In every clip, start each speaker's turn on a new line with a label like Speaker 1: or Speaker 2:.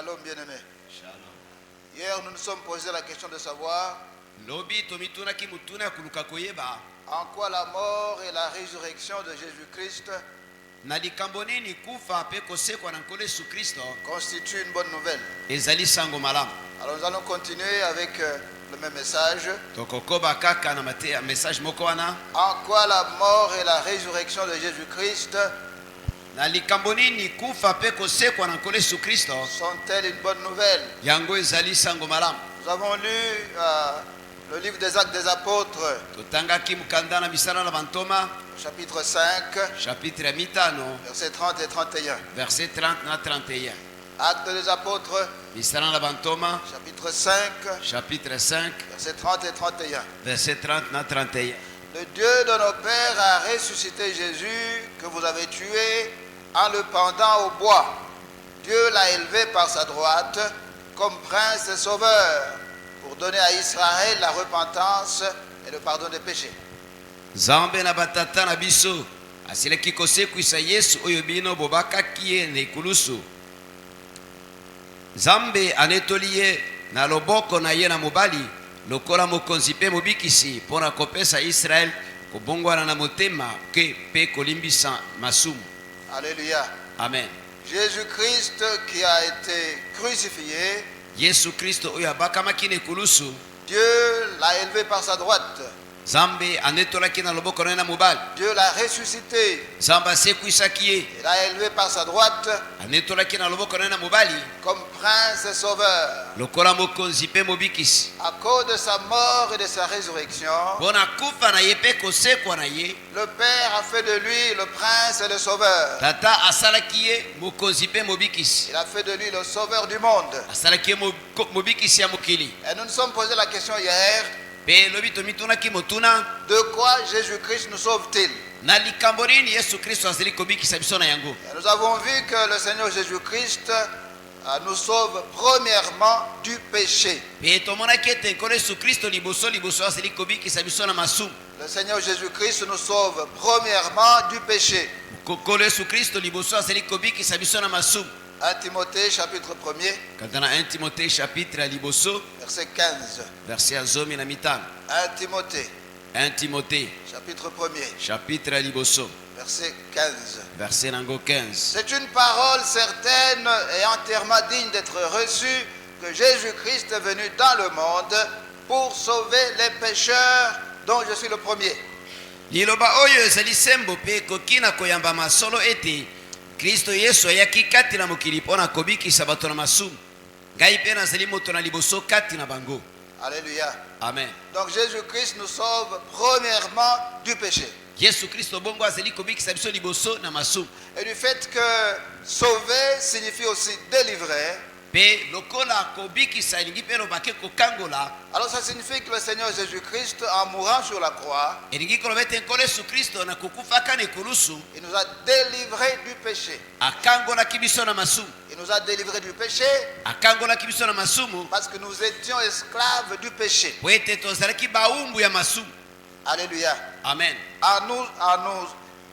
Speaker 1: Shalom bien-aimé.
Speaker 2: Shalom.
Speaker 1: Hier, nous nous sommes posé la question de savoir en quoi la mort et la résurrection de Jésus-Christ constituent une bonne nouvelle. Alors nous allons continuer avec le même message. En quoi la mort et la résurrection de Jésus-Christ sont-elles une bonne nouvelle? Nous avons lu le livre des Actes des Apôtres, chapitre 5, versets 30 et 31. Actes des Apôtres, chapitre 5, versets 30 et 31. Le Dieu de nos pères a ressuscité Jésus que vous avez tué en le pendant au bois. Dieu l'a élevé par sa droite comme prince et sauveur pour donner à Israël la repentance et le pardon des péchés.
Speaker 2: Zambe na batata na biso asilaki kosekwisa Yesu oyo bino bobakaki ye na ekulusu. Zambe anetoli ye na loboko na ye na mobali lokola mokonzi pe mobikisi mpona kopesa Israel kobongwana na motema ke pe kolimbisa masumu.
Speaker 1: Alléluia.
Speaker 2: Amen.
Speaker 1: Jésus-Christ qui a été crucifié,
Speaker 2: Yesu Kristo oyo abakamaki na ekulusu,
Speaker 1: Dieu l'a élevé par sa droite.
Speaker 2: Zambe anetolaki na loboko na ye na mobali.
Speaker 1: Dieu l'a ressuscité.
Speaker 2: Zambe asekwisaki ye.
Speaker 1: Il l'a élevé par sa droite
Speaker 2: Anetolaki na loboko na ye na mobali
Speaker 1: comme prince et sauveur.
Speaker 2: lokola mokonzi pe mobikisi.
Speaker 1: À cause de sa mort et de sa résurrection,
Speaker 2: Mpona kufa na ye pe kosekwa na ye,
Speaker 1: le Père a fait de lui le prince et le sauveur.
Speaker 2: tata asalaki ye mokonzi pe mobikisi.
Speaker 1: Il a fait de lui le sauveur du monde.
Speaker 2: Asalaki ye mobikisi ya mokili.
Speaker 1: Et nous nous sommes posé la question hier,
Speaker 2: Pe lobi tomitunaki motuna,
Speaker 1: de quoi Jésus-Christ nous sauve-t-il?
Speaker 2: na likambo nini Yesu Kristo azali kobikisa biso na yango.
Speaker 1: Et nous avons vu que le Seigneur Jésus-Christ nous sauve premièrement du péché.
Speaker 2: Pe tomonaki ete nkolo Yesu Kristo liboso azali kobikisa biso na masumu.
Speaker 1: Le Seigneur Jésus-Christ nous sauve premièrement du péché.
Speaker 2: Nkolo Yesu Kristo liboso azali kobikisa biso na masumu.
Speaker 1: 1 Timothée chapitre 1er,
Speaker 2: Kanda na 1 Timothée chapitre ya liboso
Speaker 1: verset 15.
Speaker 2: verset ya 15.
Speaker 1: 1 Timothée
Speaker 2: 1 Timothée
Speaker 1: chapitre 1er,
Speaker 2: chapitre ya liboso
Speaker 1: verset 15.
Speaker 2: verset nango 15.
Speaker 1: C'est une parole certaine et entièrement digne d'être reçue que Jésus-Christ est venu dans le monde pour sauver les pécheurs dont je suis le premier.
Speaker 2: Liloba oyo ezali sembo pe kokina koyambama solo ete Kristo Yesu ayaki kati na mokili mpona kobikisa bato na masumu. Ngai pe nazali moto na liboso kati na bango.
Speaker 1: Alléluia.
Speaker 2: Amen.
Speaker 1: Donc Jésus-Christ nous sauve premièrement du péché.
Speaker 2: Yesu Kristo bongo azali kobikisa biso liboso na masumu.
Speaker 1: Et du fait que sauver signifie aussi délivrer.
Speaker 2: Pe lokola kobikisa elingi pe lobake kokangola.
Speaker 1: Alors ça signifie que le Seigneur Jésus-Christ, en mourant sur la croix,
Speaker 2: Elingi koloba ete nkolo Yesu Kristo na kokufaka na ekulusu
Speaker 1: il nous a délivrés du péché.
Speaker 2: akangolaki biso na masumu.
Speaker 1: Il nous a délivrés du péché
Speaker 2: Akangolaki biso na masumu
Speaker 1: parce que nous étions esclaves du péché.
Speaker 2: po ete tozalaki baumbu ya masumu.
Speaker 1: Alléluia.
Speaker 2: Amen.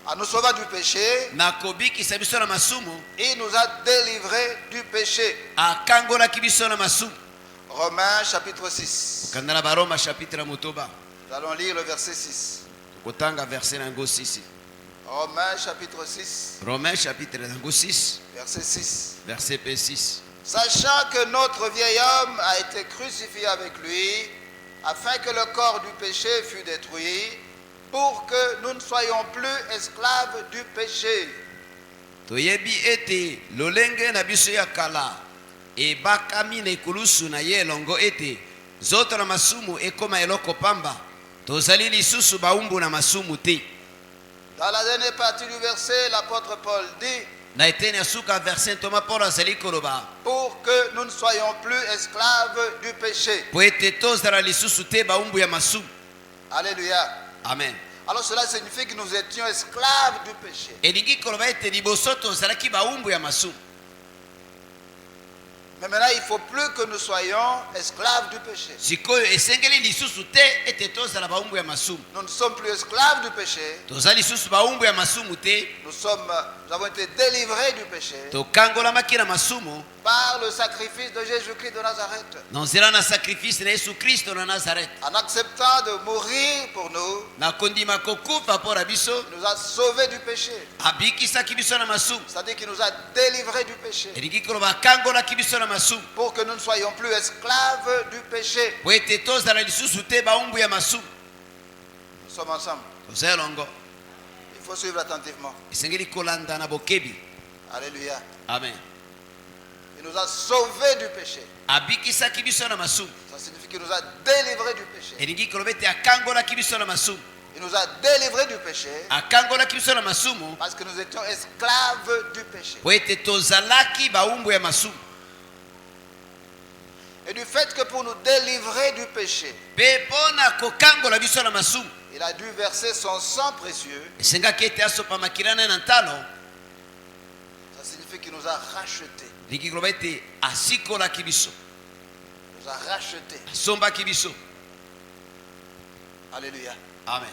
Speaker 1: En nous sauvant du péché,
Speaker 2: Na kobikisa biso na masumu
Speaker 1: il nous a délivrés du péché.
Speaker 2: akangolaki biso na masumu.
Speaker 1: Romains chapitre 6.
Speaker 2: Kanda na Baroma chapitre ya motoba
Speaker 1: Nous allons lire le verset 6.
Speaker 2: tokotanga verset nango 6.
Speaker 1: Romains chapitre 6,
Speaker 2: Romains chapitre nango 6
Speaker 1: verset 6.
Speaker 2: verset P6.
Speaker 1: Sachant que notre vieil homme a été crucifié avec lui, afin que le corps du péché fût détruit, pour que nous ne soyons plus esclaves du péché.
Speaker 2: Toyebi ete lolenge na biso ya kala ebakami na ekulusu na ye elongo ete zoto na masumu ekoma eloko pamba tozali lisusu baumbu na masumu te.
Speaker 1: Dans la dernière partie du verset, l'apôtre Paul dit,
Speaker 2: Na eteni ya suka verset Thomas Paul azali koloba
Speaker 1: pour que nous ne soyons plus esclaves du péché.
Speaker 2: po ete tozala lisusu te baumbu ya masumu.
Speaker 1: Alléluia.
Speaker 2: Amen.
Speaker 1: Alors cela signifie que nous étions esclaves du péché.
Speaker 2: Elingi koloba ete liboso tozalaki baumbu ya masumu.
Speaker 1: Mais maintenant, il ne faut plus que nous soyons esclaves du péché.
Speaker 2: sikoyo esengeli lisusu te ete tozala baumbu ya masumu.
Speaker 1: Nous ne sommes plus esclaves du péché.
Speaker 2: Toza lisusu baumbu ya masumu te.
Speaker 1: Nous avons été délivrés du péché
Speaker 2: Tokangolamaki na masumu
Speaker 1: par le sacrifice de Jésus-Christ de Nazareth.
Speaker 2: na nzela na sacrifice na Yesu Kristo na Nazareth.
Speaker 1: En acceptant de mourir pour nous,
Speaker 2: Na kondima kokufa mpo na biso,
Speaker 1: il nous a sauvés du péché.
Speaker 2: abikisaki biso na masumu.
Speaker 1: C'est-à-dire qu'il nous a délivrés du péché.
Speaker 2: Elingi koloba akangolaki biso na masumu
Speaker 1: Pour que nous ne soyons plus esclaves du péché.
Speaker 2: po ete tozala lisusu te baumbu ya masumu.
Speaker 1: Nous sommes ensemble.
Speaker 2: Toza elongo.
Speaker 1: Il faut suivre attentivement.
Speaker 2: Esengeli kolanda na bokebi.
Speaker 1: Alléluia.
Speaker 2: Amen.
Speaker 1: Il nous a sauvés du péché.
Speaker 2: Abikisaki biso na masumu.
Speaker 1: Ça signifie qu'il nous a délivrés du péché.
Speaker 2: Elingi koloba ete akangolaki biso na masumu.
Speaker 1: Il nous a délivrés du péché
Speaker 2: Akangolaki biso na masumu
Speaker 1: parce que nous étions esclaves du péché.
Speaker 2: po ete tozalaki baumbu ya masumu.
Speaker 1: Et du fait que pour nous délivrer du péché,
Speaker 2: Pe mpo na kokangola biso na masumu,
Speaker 1: il a dû verser son sang précieux.
Speaker 2: esengaki ete asopa makila na ye na ntalo.
Speaker 1: Ça signifie qu'il nous a rachetés.
Speaker 2: Elingi koloba ete asikolaki biso,
Speaker 1: Il nous a rachetés.
Speaker 2: asombaki biso.
Speaker 1: Alléluia.
Speaker 2: Amen.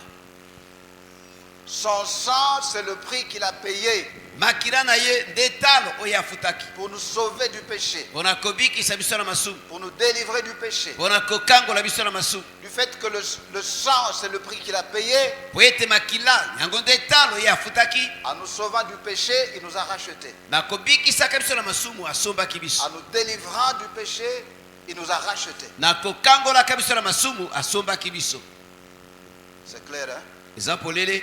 Speaker 1: Son sang, c'est le prix qu'il a payé
Speaker 2: Makila na ye nde talo oyo afutaki
Speaker 1: pour nous sauver du péché,
Speaker 2: mpo na kobikisa biso na masumu,
Speaker 1: pour nous délivrer du péché.
Speaker 2: mpo na kokangola biso na masumu.
Speaker 1: Du fait que le sang, c'est le prix qu'il a payé,
Speaker 2: Po ete makila yango nde talo oyo afutaki,
Speaker 1: en nous sauvant du péché, il nous a rachetés.
Speaker 2: na kobikisaka biso na masumu asombaki biso,
Speaker 1: En nous délivrant du péché, il nous a rachetés.
Speaker 2: na kokangolaka biso na masumu asombaki biso.
Speaker 1: C'est clair, hein?
Speaker 2: Eza polele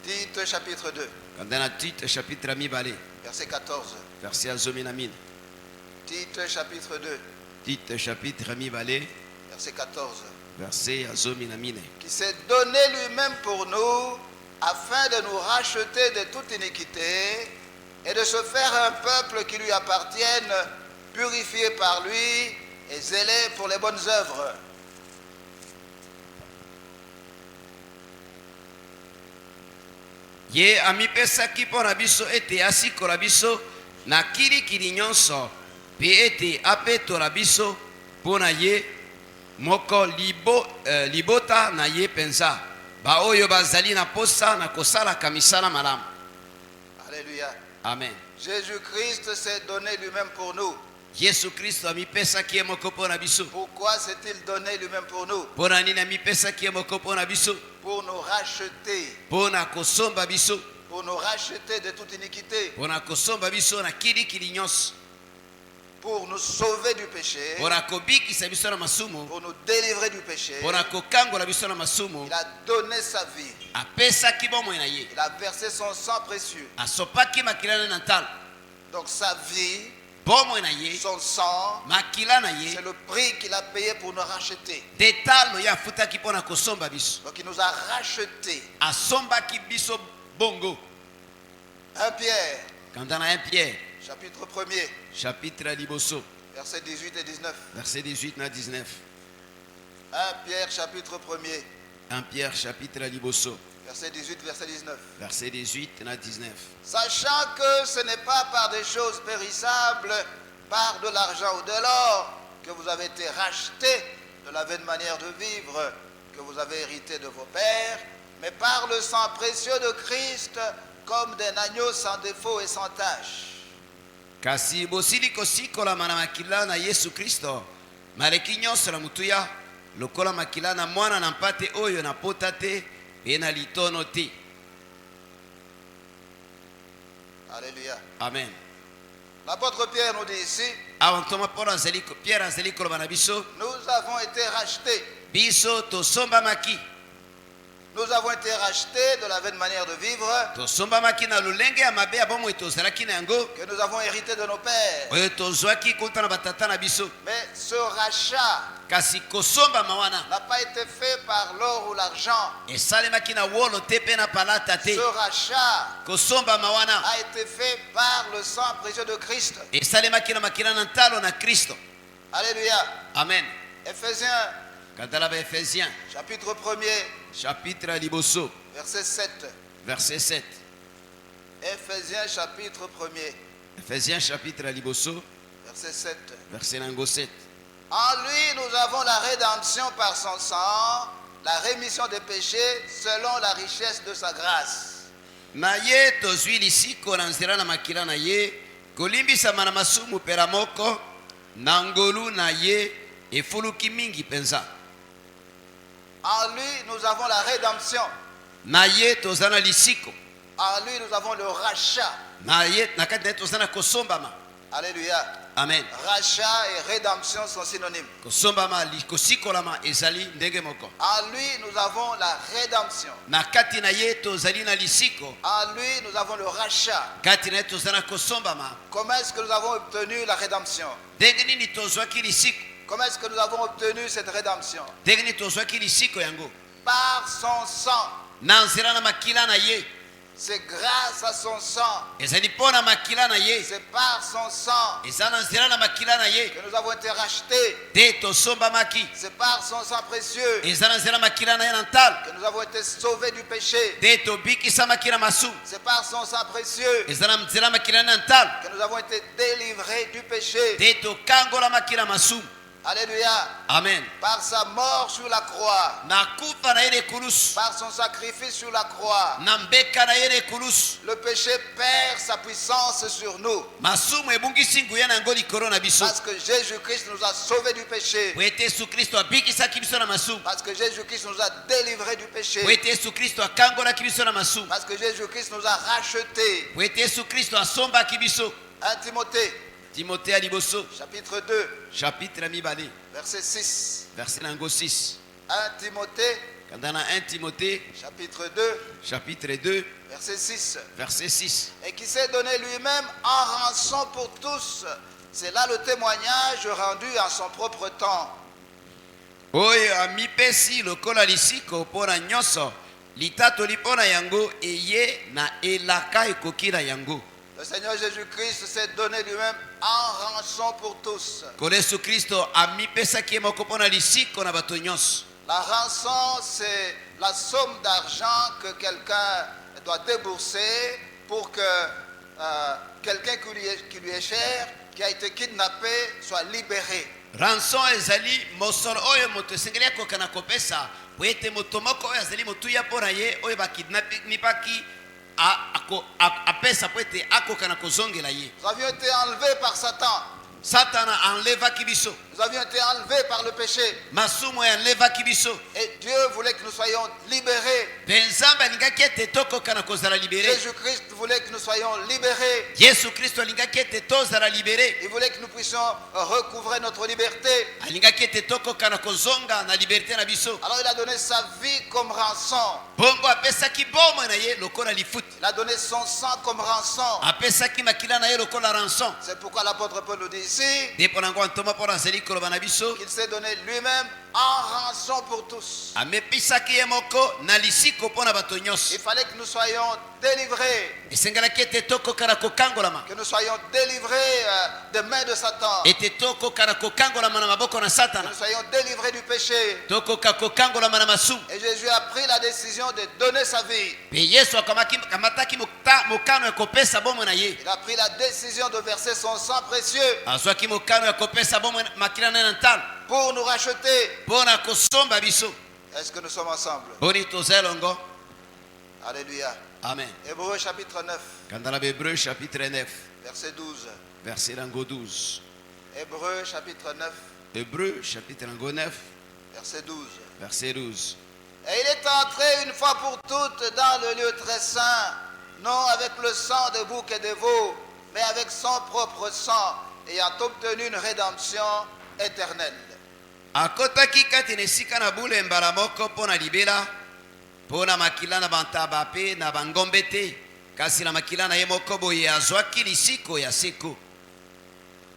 Speaker 1: Tite chapitre 2,
Speaker 2: kanda na Tite chapitre ya mibale
Speaker 1: verset 14.
Speaker 2: verset ya zomi na mine.
Speaker 1: Tite chapitre 2,
Speaker 2: Tite chapitre ya mibale
Speaker 1: verset 14.
Speaker 2: verset ya zomi na mine.
Speaker 1: Qui s'est donné lui-même pour nous afin de nous racheter de toute iniquité et de se faire un peuple qui lui appartienne, purifié par lui et zélé pour les bonnes œuvres.
Speaker 2: Ye amipesaki mpo na biso ete asikola biso na kilikili nyonso mpe ete apetola biso mpo na ye moko libota na ye mpenza baoyo bazali na posa na kosalaka misala malamu.
Speaker 1: Alléluia.
Speaker 2: Amen.
Speaker 1: Jésus-Christ s'est donné lui-même pour nous.
Speaker 2: Yesu Kristo amipesaki ye moko mpo na biso.
Speaker 1: Pourquoi s'est-il donné lui-même pour nous?
Speaker 2: Mpo na nini amipesaki ye moko mpo na biso?
Speaker 1: Pour nous racheter.
Speaker 2: Mpo na kosomba biso,
Speaker 1: Pour nous racheter de toute iniquité.
Speaker 2: mpo na kosomba biso na kilikili nyonso,
Speaker 1: Pour nous sauver du péché.
Speaker 2: mpo na kobikisa biso na masumu,
Speaker 1: Pour nous délivrer du péché.
Speaker 2: mpo na kokangola biso na masumu.
Speaker 1: Il a donné sa vie.
Speaker 2: Apesaki bomoi na ye,
Speaker 1: Il a versé son sang précieux.
Speaker 2: asopaki makila na ye na ntalo.
Speaker 1: Donc sa vie,
Speaker 2: Bomoi na ye,
Speaker 1: son sang,
Speaker 2: makila na ye
Speaker 1: c'est le prix qu'il a payé pour nous racheter.
Speaker 2: nde talo ye afutaki mpo na kosomba biso,
Speaker 1: Donc il nous a rachetés.
Speaker 2: asombaki biso bongo.
Speaker 1: 1 Pierre,
Speaker 2: Kanda na 1 Pierre
Speaker 1: chapitre 1er,
Speaker 2: chapitre ya liboso
Speaker 1: versets 18 et 19.
Speaker 2: verset 18 na 19.
Speaker 1: 1 Pierre, chapitre 1er,
Speaker 2: 1 Pierre chapitre ya liboso
Speaker 1: verset 18, verset 19.
Speaker 2: verset 18 na 19.
Speaker 1: Sachant que ce n'est pas par des choses périssables, par de l'argent ou de l'or, que vous avez été rachetés de la vaine manière de vivre que vous avez hérité de vos pères, mais par le sang précieux de Christ, comme d'un agneau sans défaut et sans tache.
Speaker 2: Kasi bosili kosikolama na makila na Yesu Kristo maleki nyonso na mutuya lokola makila na mwana na mpate oyo na pota te pe na litono te.
Speaker 1: Alléluia.
Speaker 2: Amen.
Speaker 1: L'apôtre Pierre nous dit ici,
Speaker 2: Awa ntoma Pierre azali koloba na biso,
Speaker 1: nous avons été rachetés.
Speaker 2: biso tosombamaki.
Speaker 1: Nous avons été rachetés de la vaine manière de vivre
Speaker 2: Tosombamaki na lolenge ya mabe ya bomoi tozalaki na yango
Speaker 1: que nous avons hérité de nos pères.
Speaker 2: oyo tozwaki kuta na batata na biso.
Speaker 1: Mais ce rachat
Speaker 2: Kasi kosombama wana
Speaker 1: n'a pas été fait par l'or ou l'argent.
Speaker 2: esalemaki na wolo te pe na palata te.
Speaker 1: Ce rachat
Speaker 2: Kosombama wana
Speaker 1: a été fait par le sang précieux de Christ.
Speaker 2: esalemaki na makila na ntalo na Kristo.
Speaker 1: Alléluia.
Speaker 2: Amen.
Speaker 1: Éphésiens,
Speaker 2: Kanda ba Ephésiens
Speaker 1: chapitre 1er,
Speaker 2: chapitre ya liboso
Speaker 1: verset 7.
Speaker 2: verset 7.
Speaker 1: Éphésiens, chapitre 1er,
Speaker 2: Ephésiens chapitre liboso,
Speaker 1: verset 7.
Speaker 2: verset nango 7.
Speaker 1: En lui, nous avons la rédemption par son sang, la rémission des péchés selon la richesse de sa grâce.
Speaker 2: Na ye tozwi lisiko na nzela na makila na ye kolimbisama na masumu pela moko na ngolu na ye efuluki mingi penza.
Speaker 1: En lui, nous avons la rédemption.
Speaker 2: Na ye toza na lisiko.
Speaker 1: En lui, nous avons le rachat.
Speaker 2: Na ye na kati na ye toza na kosombama.
Speaker 1: Alléluia.
Speaker 2: Amen.
Speaker 1: Rachat et rédemption sont synonymes.
Speaker 2: Kosombama kosikolama ezali ndenge moko.
Speaker 1: En lui, nous avons la rédemption.
Speaker 2: Na kati na ye tozali na lisiko.
Speaker 1: En lui, nous avons le rachat.
Speaker 2: Kati na ye toza na kosombama.
Speaker 1: Comment est-ce que nous avons obtenu la rédemption?
Speaker 2: Ndenge nini tozwaki lisiko?
Speaker 1: Comment est-ce que nous avons obtenu cette rédemption?
Speaker 2: Ndenge nini tozwaki lisiko yango?
Speaker 1: Par son sang.
Speaker 2: Na nzela na makila na ye.
Speaker 1: C'est grâce à son sang.
Speaker 2: Ezali pona makila na ye.
Speaker 1: C'est par son sang
Speaker 2: Eza na nzela na makila na ye.
Speaker 1: que nous avons été rachetés.
Speaker 2: Te tosombamaki.
Speaker 1: C'est par son sang précieux
Speaker 2: Eza na nzela makila na ye na ntala.
Speaker 1: que nous avons été sauvés du péché.
Speaker 2: Te tobikisamaki na masumu.
Speaker 1: C'est par son sang précieux
Speaker 2: Eza na nzela makila na ntala.
Speaker 1: que nous avons été délivrés du péché.
Speaker 2: Te tokangolamaki na masumu.
Speaker 1: Alléluia.
Speaker 2: Amen.
Speaker 1: Par sa mort sur la croix,
Speaker 2: Na kufa na ye na ekulusu.
Speaker 1: par son sacrifice sur la croix,
Speaker 2: Na mbeka na ye na ekulusu.
Speaker 1: le péché perd sa puissance sur nous.
Speaker 2: Masumu ebungisi nguya na yango likolo na biso.
Speaker 1: Parce que Jésus-Christ nous a sauvés du péché.
Speaker 2: Po ete Yesu Kristo abikisaki biso na masumu.
Speaker 1: Parce que Jésus-Christ nous a délivrés du péché.
Speaker 2: Po ete Yesu Kristo akangolaki biso na masumu.
Speaker 1: Parce que Jésus-Christ nous a rachetés.
Speaker 2: Po ete Yesu Kristo asombaki biso.
Speaker 1: 1 Timothée,
Speaker 2: Timothée liboso,
Speaker 1: chapitre 2,
Speaker 2: chapitre mibale,
Speaker 1: verset 6.
Speaker 2: verset nango 6.
Speaker 1: 1 Timothée,
Speaker 2: Kanda na 1 Timothée,
Speaker 1: chapitre 2,
Speaker 2: chapitre 2,
Speaker 1: verset 6.
Speaker 2: verset 6.
Speaker 1: Et qui s'est donné lui-même en rançon pour tous. C'est là le témoignage rendu en son propre temps.
Speaker 2: Oyo amipesi lokola lisiko pona nyonso, litatoli pona yango eye na elaka ekoki na yango.
Speaker 1: Le Seigneur Jésus-Christ s'est donné lui-même en rançon pour tous.
Speaker 2: Kolo Yesu Kristo amipesaki ye moko pona lisiko na bato nyonso.
Speaker 1: La rançon, c'est la somme d'argent que quelqu'un doit débourser pour que quelqu'un qui lui est cher, qui a été kidnappé, soit libéré.
Speaker 2: Rançon ezali mosolo oyo moto esengeli akoka na kopesa po ete moto moko oyo azali motuya pona ye oyo bakidnapaki apesa po ete akoka na kozongela ye.
Speaker 1: Nous avions été enlevés par Satan.
Speaker 2: Satana enlevaki biso.
Speaker 1: Nous avions été enlevés par le péché.
Speaker 2: Masumu enlevaki biso.
Speaker 1: Et Dieu voulait que nous soyons libérés.
Speaker 2: Nzambe alingaki ete tokoka na kozala libere.
Speaker 1: Jésus-Christ voulait que nous soyons libérés.
Speaker 2: Yesu Kristo alingaki ete tozala libere.
Speaker 1: Il voulait que nous puissions recouvrer notre liberté.
Speaker 2: Alingaki ete tokoka na kozonga na liberté na biso.
Speaker 1: Alors il a donné sa vie comme rançon.
Speaker 2: Bongo apesaki bomoi na ye lokola lifuti.
Speaker 1: Il a donné son sang comme rançon.
Speaker 2: Apesaki makila na ye lokola rançon.
Speaker 1: C'est pourquoi l'apôtre Paul nous dit ici
Speaker 2: Depo nango antoma pona zeli koloba na biso.
Speaker 1: qu'il s'est donné lui-même en rançon pour tous.
Speaker 2: Amepisaki ye moko na lisiko pona bato nyonso.
Speaker 1: Il fallait que nous soyons délivrés,
Speaker 2: Esengelaki ete tokoka na kokangolama.
Speaker 1: que nous soyons délivrés des mains de Satan,
Speaker 2: Ete tokoka na kokangolama na maboko na
Speaker 1: que
Speaker 2: Satana.
Speaker 1: nous soyons délivrés du péché.
Speaker 2: Tokoka kokangolama na masumu.
Speaker 1: Et Jésus a pris la décision de donner sa vie.
Speaker 2: Pe Yesu akamataki mokano ya kopesa bomoi na ye.
Speaker 1: Il a pris la décision de verser son sang précieux
Speaker 2: Azwaki mokano ya kopesa bomoi makila na ye na ntala.
Speaker 1: pour nous racheter.
Speaker 2: Pona kosomba biso.
Speaker 1: Est-ce que nous sommes ensemble?
Speaker 2: Boni toza elongo.
Speaker 1: Alléluia.
Speaker 2: Amen.
Speaker 1: Hébreux chapitre 9,
Speaker 2: Kanda na Hébreux chapitre 9,
Speaker 1: verset 12.
Speaker 2: verset nango 12.
Speaker 1: Hébreux chapitre 9,
Speaker 2: Hébreux chapitre nango 9,
Speaker 1: verset 12.
Speaker 2: verset 12.
Speaker 1: Et il est entré une fois pour toutes dans le lieu très saint, non avec le sang des boucs et des veaux, mais avec son propre sang, ayant obtenu une rédemption éternelle.
Speaker 2: Akotaki kati na esika na bule mbala moko mpona libela mpona makila na bantaba mpe na bangombe te kasi na makila na ye moko boye azwaki lisiko ya seko.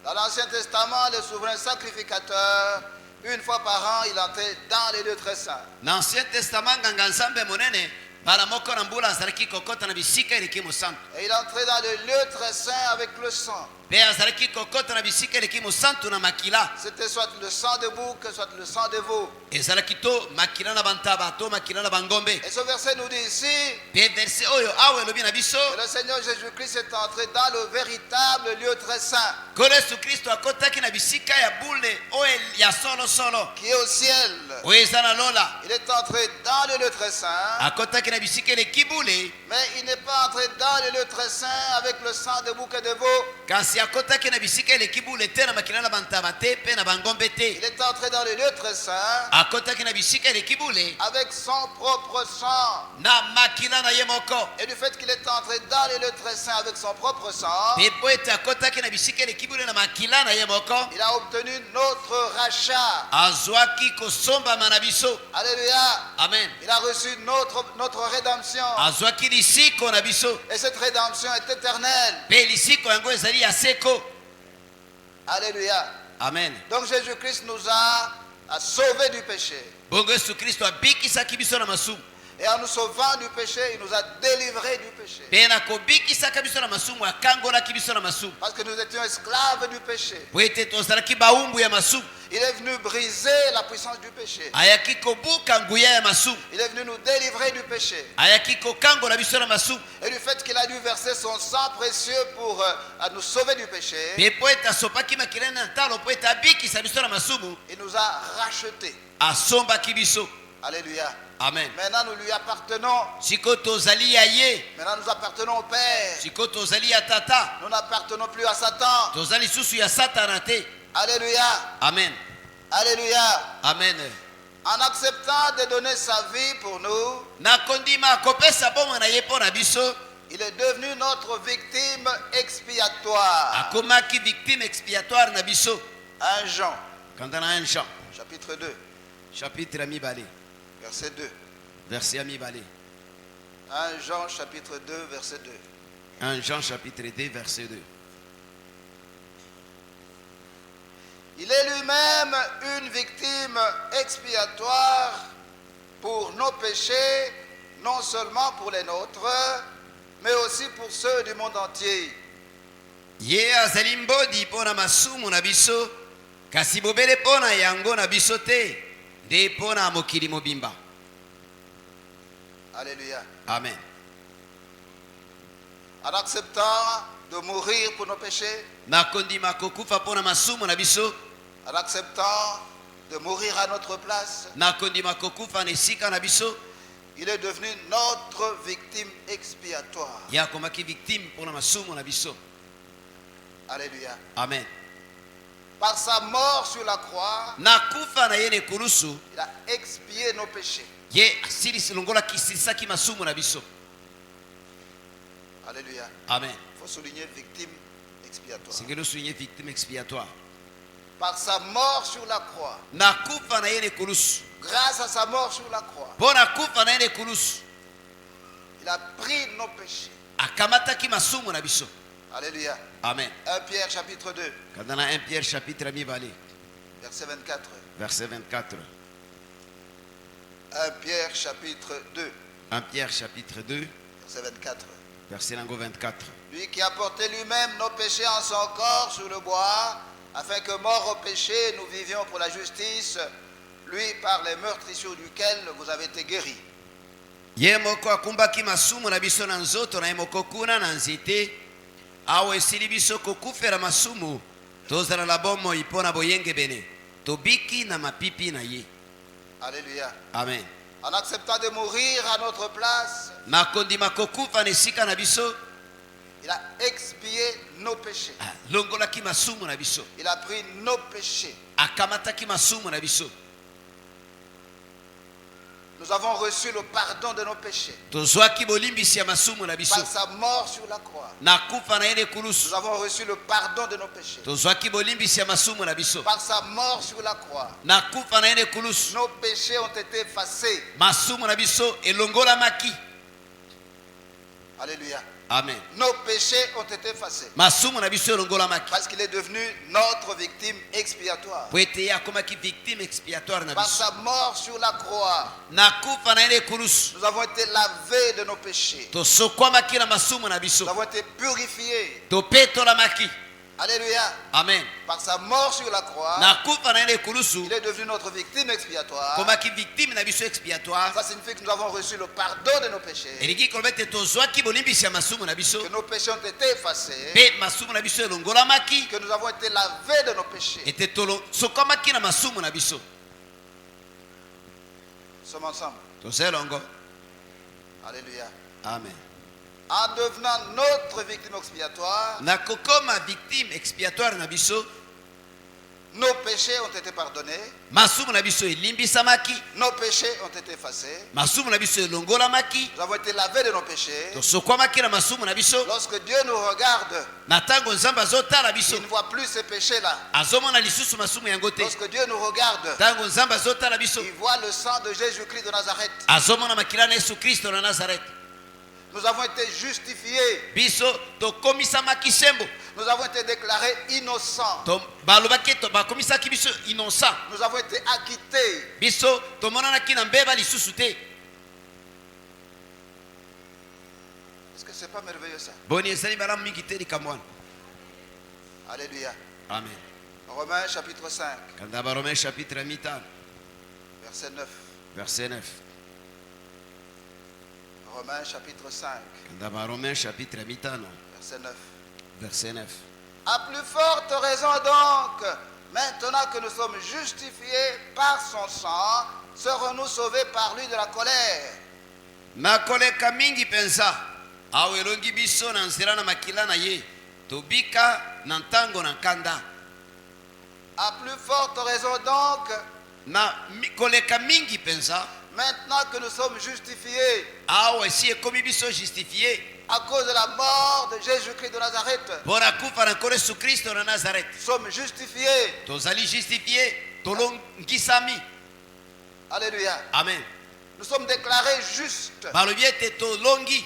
Speaker 1: Dans l'Ancien Testament, le souverain sacrificateur, une fois par an, il entrait dans les lieux très saints.
Speaker 2: Na Ancien Testament nganga nzambe monene mbala moko na mbula azalaki kokota na bisika eleki mosantu.
Speaker 1: Et il entrait dans les lieux très saints avec le sang.
Speaker 2: mpe azalaki kokota na bisika eleki mosantu na makila.
Speaker 1: C'était soit le sang de bouc, soit le sang de veau.
Speaker 2: Ezalaki to makila na bantaba to makila na bangombe.
Speaker 1: Et ce verset nous dit ici
Speaker 2: Mpe verse oyo awa elobi na biso
Speaker 1: que le Seigneur Jésus-Christ est entré dans le véritable lieu très saint
Speaker 2: nkolo yesu kristo akotaki na bisika ya bule oyo ya solosolo
Speaker 1: qui est au ciel.
Speaker 2: oyo eza na lola.
Speaker 1: Il est entré dans le lieu très saint,
Speaker 2: Akotaki na bisika eleki bule,
Speaker 1: mais il n'est pas entré dans le lieu très saint avec le sang de bouc et de veau.
Speaker 2: kasi akotaki na bisika eleki bule te na makila na bantaba te mpe na bangombe
Speaker 1: Il
Speaker 2: te.
Speaker 1: est entré dans le lieu très saint
Speaker 2: Akotaki na bisika eleki bule
Speaker 1: avec son propre sang.
Speaker 2: na makila na ye moko.
Speaker 1: Et du fait qu'il est entré dans le lieu très saint avec son propre sang,
Speaker 2: Mpe po ete akotaki na bisika eleki bule na makila na ye moko,
Speaker 1: il a obtenu notre rachat.
Speaker 2: azwaki kosombama na biso.
Speaker 1: Alléluia.
Speaker 2: Amen.
Speaker 1: Il a reçu notre rédemption.
Speaker 2: Azwaki lisiko na biso,
Speaker 1: Et cette rédemption est éternelle.
Speaker 2: mpe lisiko yango ezali ya seko.
Speaker 1: Alléluia.
Speaker 2: Amen.
Speaker 1: Donc Jésus-Christ nous a sauvés du péché.
Speaker 2: Bongo yesu kristo abikisaki biso na masumu,
Speaker 1: Et en nous sauvant du péché, il nous a délivrés du péché.
Speaker 2: mpe na kobikisaka biso na masumu akangolaki biso na masumu.
Speaker 1: Parce que nous étions esclaves du péché.
Speaker 2: Po ete tozalaki bawumbu ya masumu,
Speaker 1: Il est venu briser la puissance du péché.
Speaker 2: ayaki kobuka nguya ya masumu,
Speaker 1: Il est venu nous délivrer du péché.
Speaker 2: ayaki kokangola biso na masumu.
Speaker 1: Et du fait qu'il a dû verser son sang précieux pour nous sauver du péché,
Speaker 2: Mpe po ete asopaki makila na ntalo po ete abikisa biso na masumu,
Speaker 1: il nous a rachetés.
Speaker 2: asombaki biso.
Speaker 1: Alléluia.
Speaker 2: Amen.
Speaker 1: Maintenant, nous lui appartenons.
Speaker 2: Siko tozali ya ye,
Speaker 1: Maintenant, nous appartenons au Père.
Speaker 2: siko tozali ya tata,
Speaker 1: Nous n'appartenons plus à Satan.
Speaker 2: tozali susu ya satana te.
Speaker 1: Alléluia.
Speaker 2: Amen.
Speaker 1: Alléluia.
Speaker 2: Amen.
Speaker 1: En acceptant de donner sa vie pour nous,
Speaker 2: Na kondima kopesa bomo na ye mpo na biso,
Speaker 1: il est devenu notre victime expiatoire.
Speaker 2: akomaki victime expiatoire na biso.
Speaker 1: 1 Jean,
Speaker 2: Kanda na 1 Jean,
Speaker 1: chapitre 2,
Speaker 2: chapitre ya mibale,
Speaker 1: verset 2.
Speaker 2: verset ya mibale.
Speaker 1: 1 Jean, chapitre 2, verset 2.
Speaker 2: 1 Jean chapitre 2 verset 2.
Speaker 1: Il est lui-même une victime expiatoire pour nos péchés, non seulement pour les nôtres, mais aussi pour ceux du monde entier.
Speaker 2: Ye azali mbodi mpo na masumu na biso, kasi bobele mpo na yango na biso te, nde mpo na mokili mobimba.
Speaker 1: Alléluia.
Speaker 2: Amen.
Speaker 1: En acceptant de mourir pour nos péchés,
Speaker 2: Na kondima kokufa mpo na masumu na biso,
Speaker 1: en acceptant de mourir à notre place,
Speaker 2: na kondima kokufa na esika na biso,
Speaker 1: il est devenu notre victime expiatoire.
Speaker 2: ye akomaki victime mpo na masumu na biso.
Speaker 1: Alléluia.
Speaker 2: Amen.
Speaker 1: Par sa mort sur la croix,
Speaker 2: Na kufa na ye na ekulusu,
Speaker 1: il a expié nos péchés.
Speaker 2: ye asilisi longolaki silisaki masumu na biso.
Speaker 1: Alléluia.
Speaker 2: Amen.
Speaker 1: Il faut souligner victime expiatoire.
Speaker 2: Singeli osulinye victime expiatoire.
Speaker 1: Par sa mort sur la croix,
Speaker 2: Na kufa na ye na ekulusu,
Speaker 1: grâce à sa mort sur la croix,
Speaker 2: mpo na kufa na ye na ekulusu,
Speaker 1: il a pris nos péchés.
Speaker 2: akamataki masumu na biso.
Speaker 1: Alléluia.
Speaker 2: Amen.
Speaker 1: 1 Pierre chapitre 2,
Speaker 2: Kanda na 1 Pierre chapitre ya mibale,
Speaker 1: verset 24.
Speaker 2: verset 24.
Speaker 1: 1 Pierre chapitre 2,
Speaker 2: 1 Pierre chapitre 2,
Speaker 1: verset 24.
Speaker 2: verset nango 24.
Speaker 1: Lui qui a porté lui-même nos péchés en son corps sur le bois, afin que mort au péché, nous vivions pour la justice, lui par les meurtrissures duquel vous avez été guéris.
Speaker 2: Ye moko akumbaki masumu na biso na nzoto na ye moko kuna na nzete, awa esili biso kokufela masumu, tozala na bomoi mpo na boyenge bene, tobiki na mapipi na ye.
Speaker 1: Alléluia.
Speaker 2: Amen.
Speaker 1: En acceptant de mourir à notre place,
Speaker 2: Na kondima kokufa na esika na biso,
Speaker 1: il a expié nos péchés.
Speaker 2: longolaki masumu na biso,
Speaker 1: Il a pris nos péchés.
Speaker 2: akamataki masumu na biso.
Speaker 1: Nous avons reçu le pardon de nos péchés.
Speaker 2: Tozwaki bolimbisi ya masumu na biso,
Speaker 1: Par sa mort sur la croix,
Speaker 2: na kufa na ye na
Speaker 1: nous
Speaker 2: ekulusu,
Speaker 1: avons reçu le pardon de nos péchés.
Speaker 2: tozwaki bolimbisi ya masumu na biso,
Speaker 1: Par sa mort sur la croix,
Speaker 2: na kufa na ye na ekulusu,
Speaker 1: nos péchés ont été effacés.
Speaker 2: masumu na biso elongolamaki.
Speaker 1: Alléluia.
Speaker 2: Amen.
Speaker 1: Nos péchés ont été effacés.
Speaker 2: Masumu na biso elongolamaki.
Speaker 1: Parce qu'il est devenu notre victime expiatoire.
Speaker 2: Po ete ye akomaki victime expiatoire na
Speaker 1: Par
Speaker 2: biso,
Speaker 1: sa mort sur la croix,
Speaker 2: na kufa na ye na ekulusu,
Speaker 1: nous avons été lavés de nos péchés.
Speaker 2: tosokwamaki na masumu na biso,
Speaker 1: Nous avons été purifiés.
Speaker 2: topetolamaki.
Speaker 1: Alléluia.
Speaker 2: Amen.
Speaker 1: Par sa mort sur la croix,
Speaker 2: Nakufa na ile kulusu
Speaker 1: il est devenu notre victime expiatoire.
Speaker 2: komaki victime na biso expiatoire.
Speaker 1: Ça signifie que nous avons reçu le pardon de nos péchés,
Speaker 2: Elingi koloba ete tozwaki bolimbisi ya masumu na biso
Speaker 1: que nos péchés ont été effacés,
Speaker 2: mpe masumu na biso elongolamaki
Speaker 1: que nous avons été lavés de nos péchés.
Speaker 2: ete tosokwamaki na masumu na biso.
Speaker 1: Nous sommes ensemble.
Speaker 2: toza elongo.
Speaker 1: Alléluia.
Speaker 2: Amen.
Speaker 1: En devenant notre victime expiatoire,
Speaker 2: Na kokoma victime expiatoire na biso,
Speaker 1: nos péchés ont été pardonnés,
Speaker 2: masumu na biso elimbisamaki,
Speaker 1: nos péchés ont été effacés,
Speaker 2: masumu na biso elongolamaki,
Speaker 1: nous avons été lavés de nos péchés.
Speaker 2: tosokwamaki na masumu na biso.
Speaker 1: Lorsque Dieu nous regarde,
Speaker 2: Na ntango nzambe azotala biso
Speaker 1: il ne voit plus ces péchés-là.
Speaker 2: azomona lisusu masumu yango te.
Speaker 1: Lorsque Dieu nous regarde,
Speaker 2: Ntango nzambe azotala biso
Speaker 1: il voit le sang de Jésus-Christ de Nazareth.
Speaker 2: azomona makila na Yesu Kristo na Nazareth.
Speaker 1: Nous avons été justifiés,
Speaker 2: Biso tokomisamaki sembo,
Speaker 1: nous avons été déclarés innocents,
Speaker 2: balobaki bakomisaki biso innocent.
Speaker 1: nous avons été acquittés.
Speaker 2: Biso tomonanaki na mbeba lisusu te.
Speaker 1: Est-ce que ce n'est pas merveilleux ça?
Speaker 2: Boni ezali malamu mingi te likambo wana.
Speaker 1: Alléluia.
Speaker 2: Amen.
Speaker 1: Romains chapitre 5,
Speaker 2: Kanda Baromains chapitre 5
Speaker 1: verset 9.
Speaker 2: verset 9.
Speaker 1: Romains chapitre 5,
Speaker 2: Kanda Baromains chapitre 5
Speaker 1: verset 9.
Speaker 2: verset 9.
Speaker 1: À plus forte raison donc, maintenant que nous sommes justifiés par son sang, serons-nous sauvés par lui de la colère.
Speaker 2: Nakoleka mingi penza awe elongi biso na nzela na makila na ye tobika na ntango na nkanda.
Speaker 1: À plus forte raison donc,
Speaker 2: Koleka mingi penza
Speaker 1: maintenant que nous sommes justifiés
Speaker 2: awe si ekomi biso justifié
Speaker 1: à cause de la mort de Jésus-Christ de Nazareth,
Speaker 2: mpona kufa na nkolo Yesu Kristo na Nazareth.
Speaker 1: nous sommes justifiés.
Speaker 2: Tozali justifié, tolongisami.
Speaker 1: Alléluia.
Speaker 2: Amen.
Speaker 1: Nous sommes déclarés justes.
Speaker 2: Balobi ete tolongi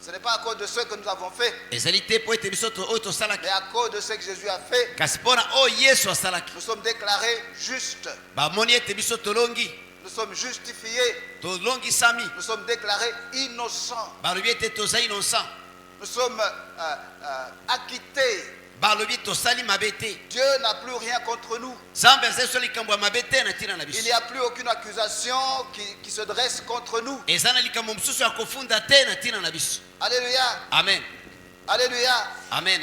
Speaker 1: Ce n'est pas à cause de ce que nous avons fait,
Speaker 2: ezali te po ete biso oyo tosalaki,
Speaker 1: mais à cause de ce que Jésus a fait.
Speaker 2: kasi mpona oyo Yesu asalaki.
Speaker 1: Nous sommes déclarés justes.
Speaker 2: Bamoni ete biso tolongi,
Speaker 1: Nous sommes justifiés.
Speaker 2: tolongisami.
Speaker 1: Nous sommes déclarés innocents.
Speaker 2: Balobi ete toza innocent.
Speaker 1: Nous sommes acquittés.
Speaker 2: Balobi tosali mabe te.
Speaker 1: Dieu n'a plus rien contre nous.
Speaker 2: Nzambe azali so likambo ya mabe te na ntina na
Speaker 1: Il
Speaker 2: biso.
Speaker 1: n'y a plus aucune accusation qui se dresse contre nous.
Speaker 2: Eza na likambo mosusu ya kofunda te na ntina na biso.
Speaker 1: Alléluia.
Speaker 2: Amen.
Speaker 1: Alléluia.
Speaker 2: Amen.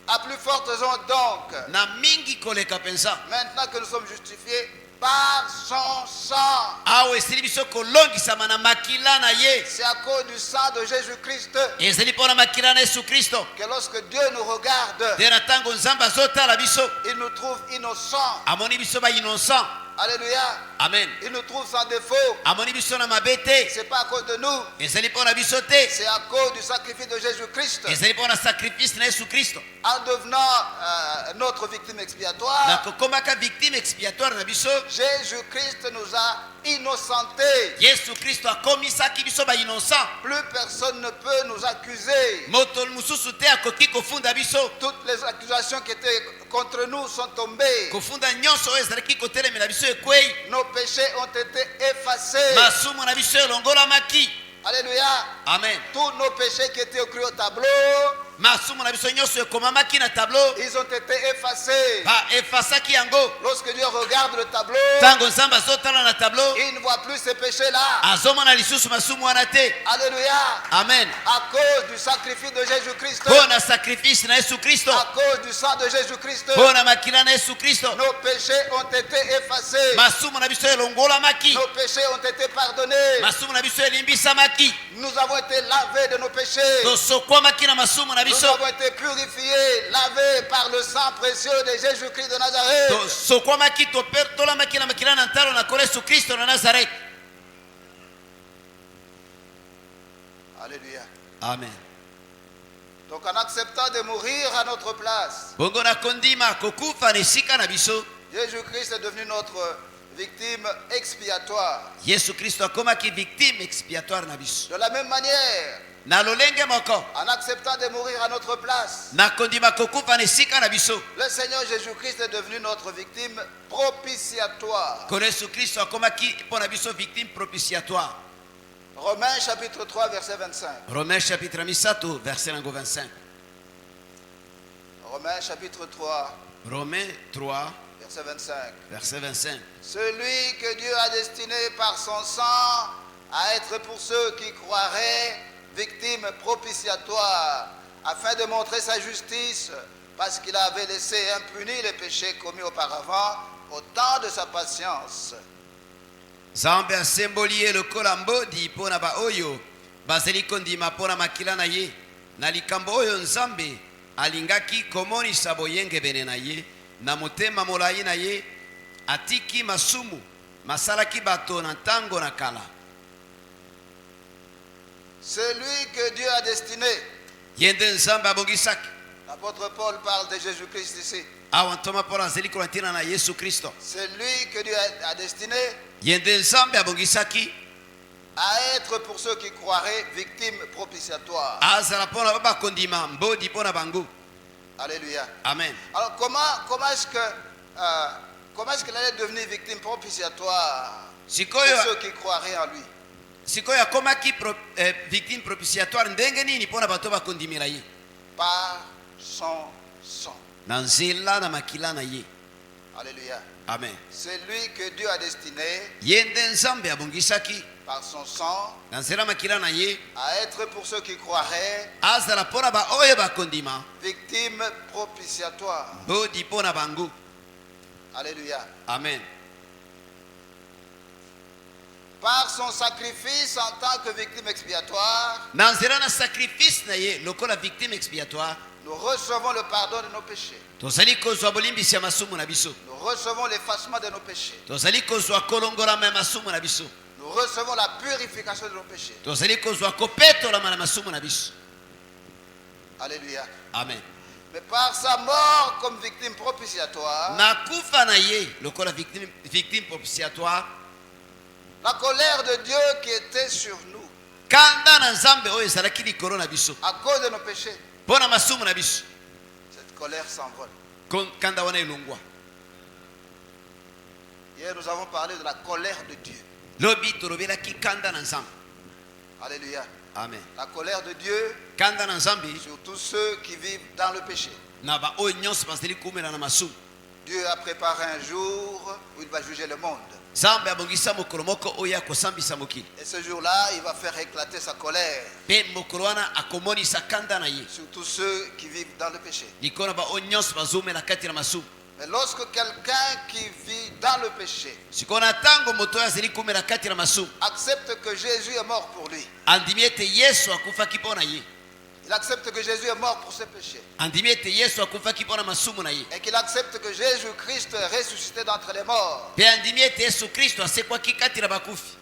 Speaker 1: À plus forte raison donc,
Speaker 2: Na mingi koleka penza
Speaker 1: maintenant que nous sommes justifiés par son sang.
Speaker 2: awa esili biso kolongisama na makila na ye.
Speaker 1: C'est à cause du sang de Jésus-Christ
Speaker 2: Ezali mpona makila na Yesu Kristo
Speaker 1: que lorsque Dieu nous regarde,
Speaker 2: te na ntango nzambe azotala biso
Speaker 1: il nous trouve innocents.
Speaker 2: amoni biso ba innocent.
Speaker 1: Alléluia.
Speaker 2: Amen.
Speaker 1: Il nous trouve sans défaut.
Speaker 2: Amoni biso na mabe te.
Speaker 1: Ce n'est pas à cause de nous,
Speaker 2: Ezali mpona biso te.
Speaker 1: c'est à cause du sacrifice de Jésus-Christ.
Speaker 2: Ezali mpona sacrifice na Yesu Kristo.
Speaker 1: En devenant notre victime
Speaker 2: Na
Speaker 1: expiatoire,
Speaker 2: kokomaka victime expiatoire na biso,
Speaker 1: Jésus-Christ nous a innocentés.
Speaker 2: Yesu Kristo akomisaki biso ba innocent.
Speaker 1: Plus personne ne peut nous accuser.
Speaker 2: Moto mosusu te akoki kofunda biso.
Speaker 1: Toutes les accusations qui étaient contre nous sont tombées.
Speaker 2: Kofunda nyonso oyo ezalaki kotelemela biso ekwei.
Speaker 1: Nos péchés ont été effacés.
Speaker 2: Masumu na biso elongolamaki.
Speaker 1: Alléluia.
Speaker 2: Amen.
Speaker 1: Tous nos péchés qui étaient écrits au tableau,
Speaker 2: Masumu na biso nyonso ekomamaki na tableau.
Speaker 1: ils ont été effacés.
Speaker 2: Efasaki yango.
Speaker 1: Lorsque Dieu regarde le tableau,
Speaker 2: Ntango nzambe azotala na tableau,
Speaker 1: il ne voit plus ces péchés-là.
Speaker 2: azomona lisusu masumu wana te.
Speaker 1: Alléluia.
Speaker 2: Amen.
Speaker 1: À cause du sacrifice de Jésus-Christ,
Speaker 2: Mpona sacrifice na Yesu Kristo,
Speaker 1: à cause du sang de Jésus-Christ,
Speaker 2: mpona makila na Yesu Kristo,
Speaker 1: nos péchés ont été effacés.
Speaker 2: masumu na biso elongolamaki.
Speaker 1: Nos péchés ont été pardonnés.
Speaker 2: Masumu na biso elimbisamaki.
Speaker 1: Nous avons été lavés de nos péchés.
Speaker 2: Tosokwamaki na masumu na
Speaker 1: Nous
Speaker 2: biso.
Speaker 1: avons été purifiés, lavés par le sang précieux de Jésus-Christ de Nazareth.
Speaker 2: Tosokwamaki tolamaki na makila na ntalo na nkolo Yesu Kristo na Nazareth.
Speaker 1: Alléluia.
Speaker 2: Amen.
Speaker 1: Donc en acceptant de mourir à notre place,
Speaker 2: Bongo na kondima kokufa na esika na biso,
Speaker 1: Jésus-Christ est devenu notre victime expiatoire.
Speaker 2: Yesu Kristo akomaki victime expiatoire na biso.
Speaker 1: De la même manière,
Speaker 2: Na lolenge moko,
Speaker 1: en acceptant de mourir à notre place,
Speaker 2: na kondima kokufa na esika na biso,
Speaker 1: le Seigneur Jésus-Christ est devenu notre victime propitiatoire.
Speaker 2: nkolo Yesu Kristo akomaki mpona biso victime propitiatoire.
Speaker 1: Romains chapitre 3 verset 25.
Speaker 2: Romains chapitre 3 verset nango 25.
Speaker 1: Romains chapitre 3,
Speaker 2: Romains 3,
Speaker 1: verset 25.
Speaker 2: verset 25.
Speaker 1: Celui que Dieu a destiné par son sang à être pour ceux qui croiraient victime propitiatoire, afin de montrer sa justice, parce qu'il avait laissé impunis les péchés commis auparavant au temps de sa patience.
Speaker 2: Nzambe asemboli ye lokola mbodi mpo na baoyo bazali kondima mpo na makila na ye na likambo oyo Nzambe alingaki komonisa boyengebene na ye na motema molai na ye atiki masumu masalaki bato na ntango na kala.
Speaker 1: Celui que Dieu a destiné.
Speaker 2: Ye nde Nzambe abongisaki.
Speaker 1: L'apôtre Paul parle de Jésus-Christ ici.
Speaker 2: Awa ntoma Paul azali kolantina na Yesu Kristo.
Speaker 1: C'est lui que Dieu a destiné
Speaker 2: Ye nde Nzambe abongisaki
Speaker 1: à être pour ceux qui croiraient victime propitiatoire.
Speaker 2: azala mpo na bakondima mbodi mpo na bango.
Speaker 1: Alléluia.
Speaker 2: Amen.
Speaker 1: Alors comment est-ce qu'il allait devenir victime propitiatoire pour
Speaker 2: Sikoyo
Speaker 1: ceux qui croiraient en lui?
Speaker 2: sikoyo akomaki victime propitiatoire ndenge nini mpo na bato bakondimela ye?
Speaker 1: Par son sang.
Speaker 2: Na nzela na makila na ye.
Speaker 1: Alléluia.
Speaker 2: Amen.
Speaker 1: C'est lui que Dieu a destiné
Speaker 2: Ye nde Nzambe abongisaki
Speaker 1: par son sang
Speaker 2: na nzela makila na ye
Speaker 1: à être pour ceux qui croiraient
Speaker 2: azala mpo na baoyo bakondima
Speaker 1: victime propitiatoire.
Speaker 2: mbodi mpo na bango.
Speaker 1: Alléluia.
Speaker 2: Amen.
Speaker 1: Par son sacrifice en tant que victime expiatoire,
Speaker 2: Na nzela na sacrifice na ye lokola victime expiatoire
Speaker 1: nous recevons le pardon de nos péchés.
Speaker 2: tozali kozwa bolimbisi ya masumu na biso.
Speaker 1: Nous recevons l'effacement de nos péchés.
Speaker 2: Tozali kozwa kolongolama ya masumu na biso.
Speaker 1: Nous recevons la purification de nos péchés.
Speaker 2: Tozali kozwa kopetolama na masumu na biso.
Speaker 1: Alléluia.
Speaker 2: Amen.
Speaker 1: Mais par sa mort comme victime propitiatoire,
Speaker 2: Na kufa na ye lokola victime propitiatoire
Speaker 1: la colère de Dieu qui était sur nous
Speaker 2: kanda na Nzambe oyo ezalaki likolo na biso
Speaker 1: à cause de nos péchés,
Speaker 2: mpo na masumu na biso,
Speaker 1: cette colère s'envole.
Speaker 2: kanda wana elongwa.
Speaker 1: Hier, nous avons parlé de la colère de Dieu.
Speaker 2: Lobi tolobelaki kanda na Nzambe.
Speaker 1: Alléluia.
Speaker 2: Amen.
Speaker 1: La colère de Dieu
Speaker 2: Kanda na Nzambe
Speaker 1: sur tous ceux qui vivent dans le péché.
Speaker 2: na baoyo nyonso bazali kumela na masumu.
Speaker 1: Dieu a préparé un jour où il va juger le monde.
Speaker 2: Nzambe abongisa mokolo moko oyo akosambisa mokili.
Speaker 1: Et ce jour-là, il va faire éclater sa colère
Speaker 2: Mpe mokolo wana akomonisa kanda na ye
Speaker 1: sur tous ceux qui vivent dans le péché.
Speaker 2: likolo na baoyo nyonso bazomela kati na masumu.
Speaker 1: Mais lorsque quelqu'un qui vit dans le péché
Speaker 2: Sikoyo na ntango moto oyo azali kumela kati na masumu
Speaker 1: accepte que Jésus est mort pour lui,
Speaker 2: andimi ete Yesu akufaki mpo na ye,
Speaker 1: il accepte que Jésus est mort pour ses péchés,
Speaker 2: andimi ete Yesu akufaki mpo na masumu na ye,
Speaker 1: et qu'il accepte que Jésus-Christ est ressuscité d'entre les morts,
Speaker 2: mpe andimi ete Yesu Kristo asekwaki kati na bakufi,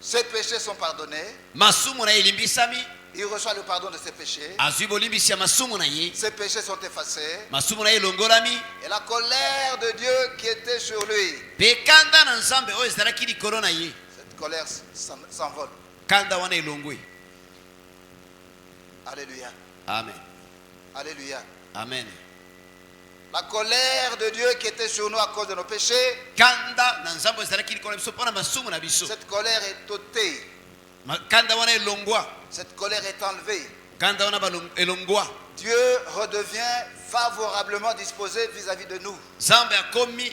Speaker 1: ses péchés sont pardonnés,
Speaker 2: masumu na ye elimbisami,
Speaker 1: il reçoit le pardon de ses péchés,
Speaker 2: azwi bolimbisi ya masumu na ye,
Speaker 1: ses péchés sont effacés,
Speaker 2: masumu na ye elongolami,
Speaker 1: et la colère de Dieu qui était sur lui,
Speaker 2: mpe kanda na Nzambe oyo ezalaki likolo na ye,
Speaker 1: cette colère s'envole.
Speaker 2: kanda wana elongwe.
Speaker 1: Alléluia.
Speaker 2: Amen.
Speaker 1: Alléluia.
Speaker 2: Amen.
Speaker 1: La colère de Dieu qui était sur nous à cause de nos péchés,
Speaker 2: Kanda na Nzambe ezalaki likolo na biso mpo na masumu na biso,
Speaker 1: cette colère est ôtée,
Speaker 2: kanda wana elongwa,
Speaker 1: cette colère est enlevée.
Speaker 2: kanda wana elongwa.
Speaker 1: Dieu redevient favorablement disposé vis-à-vis de nous.
Speaker 2: Nzambe akomi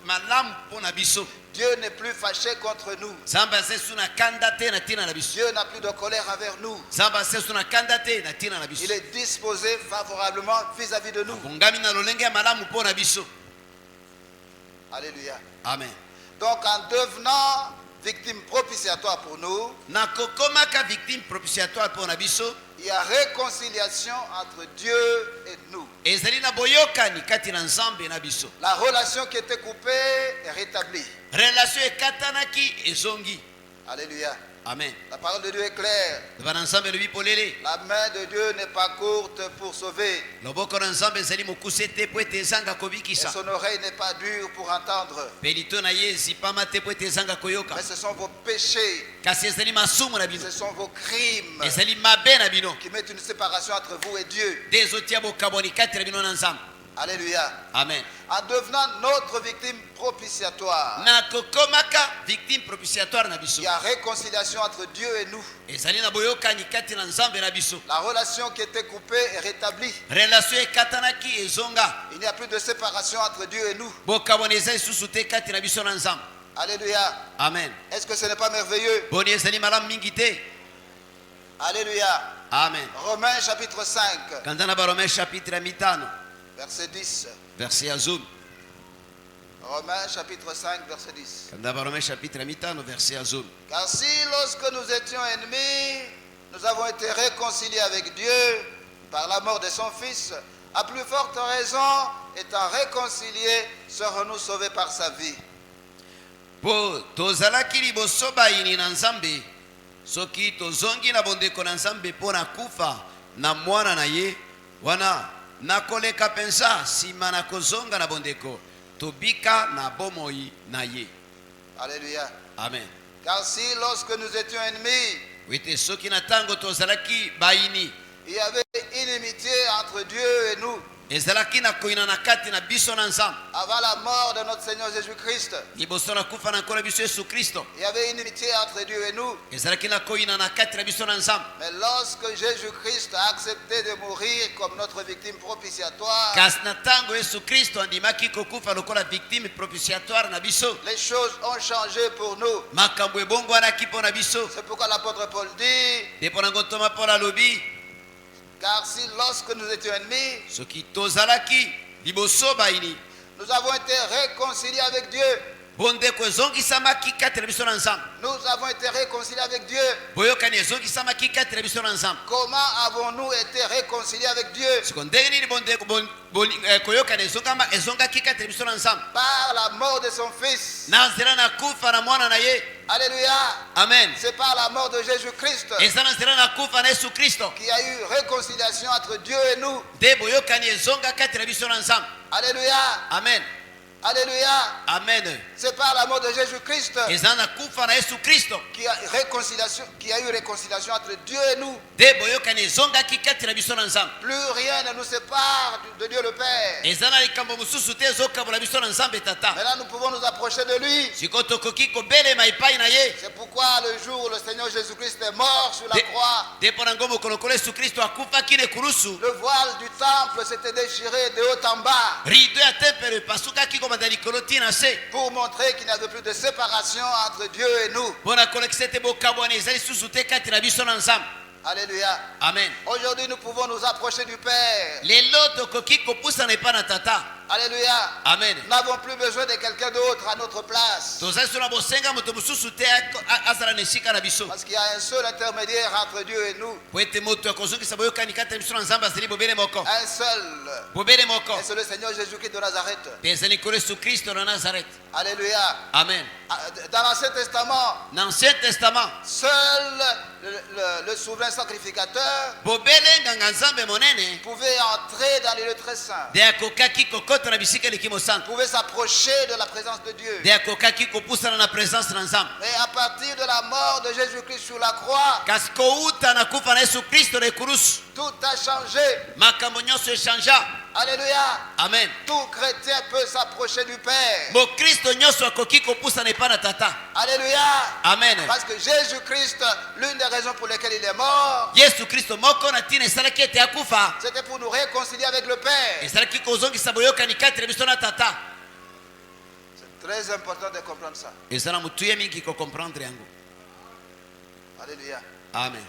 Speaker 2: malamu mpo na biso.
Speaker 1: Dieu n'est plus fâché contre nous.
Speaker 2: Nzambe asesu na kanda te na tina na biso.
Speaker 1: Dieu n'a plus de colère envers nous.
Speaker 2: Nzambe asesu na kanda te na tina na biso.
Speaker 1: Il est disposé favorablement vis-à-vis de nous.
Speaker 2: Bongami na lolenge ya malamu mpo na biso.
Speaker 1: Alléluia.
Speaker 2: Amen.
Speaker 1: Donc en devenant victime propitiatoire pour nous,
Speaker 2: Na kokomaka victime propitiatoire mpo na biso,
Speaker 1: il y a réconciliation entre Dieu et nous.
Speaker 2: ezali na boyokani kati na Nzambe na biso.
Speaker 1: La relation qui était coupée est rétablie.
Speaker 2: Relation ekatanaki ezongi.
Speaker 1: Alléluia.
Speaker 2: Amen.
Speaker 1: La parole de Dieu est claire.
Speaker 2: Bana Nzambe lobi polele.
Speaker 1: La main de Dieu n'est pas courte pour sauver.
Speaker 2: Loboko na Nzambe ezali mokuse te po ete ezanga
Speaker 1: Et
Speaker 2: kobikisa.
Speaker 1: son oreille n'est pas dure pour entendre.
Speaker 2: Pe lito na ye ezipama te po ete ezanga koyoka.
Speaker 1: Mais ce sont vos péchés,
Speaker 2: Kasi ezali masumu na bino.
Speaker 1: ce sont vos crimes
Speaker 2: Ezali mabe na bino.
Speaker 1: qui mettent une séparation entre vous et Dieu.
Speaker 2: Nde ezotia bokabwani kati na bino na Nzambe.
Speaker 1: Alléluia.
Speaker 2: Amen.
Speaker 1: En devenant notre victime propitiatoire.
Speaker 2: Na kokomaka victime propitiatoire na
Speaker 1: Il
Speaker 2: biso.
Speaker 1: y a réconciliation entre Dieu et nous.
Speaker 2: Ezali na boyokani kati na nzambe na biso.
Speaker 1: La relation qui était coupée est rétablie.
Speaker 2: Relation ekatanaki ezonga.
Speaker 1: Il n'y a plus de séparation entre Dieu et nous.
Speaker 2: Bokamona eza lisusu te kati na biso na nzambe.
Speaker 1: Alléluia.
Speaker 2: Amen.
Speaker 1: Est-ce que ce n'est pas merveilleux?
Speaker 2: Boni ezali malamu mingi te.
Speaker 1: Alléluia.
Speaker 2: Amen.
Speaker 1: Romains chapitre 5,
Speaker 2: Kanda na Barome chapitre ya mitano
Speaker 1: verset 10.
Speaker 2: verset ya zomi.
Speaker 1: Romains chapitre 5, verset 10.
Speaker 2: Kanda Barome chapitre ya mitano verset ya zomi.
Speaker 1: Car si lorsque nous étions ennemis, nous avons été réconciliés avec Dieu par la mort de son Fils, à plus forte raison, étant réconciliés, serons-nous sauvés par sa vie.
Speaker 2: Po tozalaki liboso bayini na nzambe soki tozongi na bondeko na nzambe mpo na kufa na mwana na ye wana nakoleka mpenza nsima na kozonga na bondeko tobika na bomoi na ye.
Speaker 1: Alléluia.
Speaker 2: Amen.
Speaker 1: Car si lorsque nous étions ennemis,
Speaker 2: wite soki na ntango tozalaki bayini
Speaker 1: il y avait inimitié entre Dieu et nous,
Speaker 2: ezalaki na koyina na kati na biso na nzambe
Speaker 1: avant la mort de notre Seigneur Jésus-Christ,
Speaker 2: liboso na kufa na nkolo biso yesu kristo
Speaker 1: il y avait inimitié entre Dieu et nous.
Speaker 2: ezalaki na koyina na kati na biso na nzambe.
Speaker 1: Mais lorsque Jésus-Christ a accepté de mourir comme notre victime propitiatoire,
Speaker 2: kasi na ntango yesu kristo andimaki kokufa lokola victime propitiatoire na biso
Speaker 1: les choses ont changé pour nous.
Speaker 2: makambo ebongwanaki mpo na biso.
Speaker 1: C'est pourquoi l'apôtre Paul dit,
Speaker 2: nde mpo na ngo ntoma mpo alobi
Speaker 1: car si lorsque nous étions ennemis,
Speaker 2: soki tozalaki liboso bayini
Speaker 1: nous avons été réconciliés avec Dieu.
Speaker 2: bondeko ezongisamaki kati na biso na nzambe.
Speaker 1: Nous avons été réconciliés avec Dieu.
Speaker 2: boyokani ezongisamaki kati na biso na nzambe.
Speaker 1: Comment avons-nous été réconciliés avec Dieu?
Speaker 2: siko ndenge nini bondeko koyokani ezongaki kati na biso na nzambe?
Speaker 1: Par la mort de son Fils.
Speaker 2: na nzela na kufa na mwana na ye.
Speaker 1: Alléluia.
Speaker 2: Amen.
Speaker 1: C'est par la mort de Jésus-Christ
Speaker 2: eza na nzela na kufa na yesu kristo
Speaker 1: qu'il y a eu réconciliation entre Dieu et nous.
Speaker 2: nde boyokani ezonga kati na biso na nzambe.
Speaker 1: Alléluia.
Speaker 2: Amen.
Speaker 1: Alléluia.
Speaker 2: Amen.
Speaker 1: C'est par la mort de Jésus-Christ
Speaker 2: eza na kufa na yesu kristo
Speaker 1: qu'il y a eu réconciliation entre Dieu et nous.
Speaker 2: nde boyokani ezongaki kati na biso na nzambe.
Speaker 1: Plus rien ne nous sépare de Dieu le Père.
Speaker 2: eza na likambo mosusu te ezokabola biso na nzambe tata.
Speaker 1: Maintenant, nous pouvons nous approcher de lui.
Speaker 2: sikoyo tokoki kobelema epai na ye.
Speaker 1: C'est pourquoi le jour où le Seigneur Jésus-Christ est mort sur la croix,
Speaker 2: nde mpo na ngo mokolokolo yesu kristo akufaki na ekulusu
Speaker 1: le voile du temple s'était déchiré de haut en bas
Speaker 2: rido ya tempelo epasukaki kobanda likolo ntina se
Speaker 1: pour montrer qu'il n'y avait plus de séparation entre Dieu et nous.
Speaker 2: mpo na kolekisa ete bokabwana eza lisusu te kati na biso na nzambe.
Speaker 1: Alléluia.
Speaker 2: Amen.
Speaker 1: Aujourd'hui, nous pouvons nous approcher du Père.
Speaker 2: lelo tokoki kopusana epai na tata.
Speaker 1: Alléluia.
Speaker 2: Amen.
Speaker 1: Nous n'avons plus besoin de quelqu'un d'autre à notre place.
Speaker 2: tozali so na bosenga moto mosusu te azala na esika na biso
Speaker 1: Parce qu'il y a un seul intermédiaire entre Dieu et nous.
Speaker 2: po ete moto akozongisa boyokani kati na biso na nzambe azali bobele moko.
Speaker 1: Un seul.
Speaker 2: bobele moko
Speaker 1: Et c'est le Seigneur Jésus-Christ de Nazareth.
Speaker 2: mpe ezali nkolo yesu kristo na nazareth.
Speaker 1: Alléluia.
Speaker 2: Amen.
Speaker 1: Dans l'Ancien Testament,
Speaker 2: na ancien testament
Speaker 1: seul le souverain sacrificateur
Speaker 2: bobele nganga nzambe monene
Speaker 1: pouvait entrer dans les lieux très saints,
Speaker 2: nde akokaki kokota na bisika eleki mosantu
Speaker 1: pouvait s'approcher de la présence de Dieu.
Speaker 2: nde akokaki kopusana na présence na nzambe.
Speaker 1: Mais à partir de la mort de Jésus-Christ sur la croix,
Speaker 2: kasi kouta na kufa na yesu kristo na ekulusu
Speaker 1: tout a changé.
Speaker 2: makambo nyonso echangea.
Speaker 1: Alléluia.
Speaker 2: Amen.
Speaker 1: Tout chrétien peut s'approcher du Père.
Speaker 2: mokristo nyonso akoki kopusana epai na tata.
Speaker 1: Alléluia.
Speaker 2: Amen.
Speaker 1: Parce que Jésus-Christ, l'une des raisons pour lesquelles il est mort,
Speaker 2: yesu kristo moko na ntina esalaki ete akufa
Speaker 1: c'était pour nous réconcilier avec le Père.
Speaker 2: esalaki kozongisa boyokani kati na biso na tata.
Speaker 1: C'est très important de comprendre ça.
Speaker 2: eza na motuya mingi kokomprendre yango.
Speaker 1: Alléluia.
Speaker 2: Amen.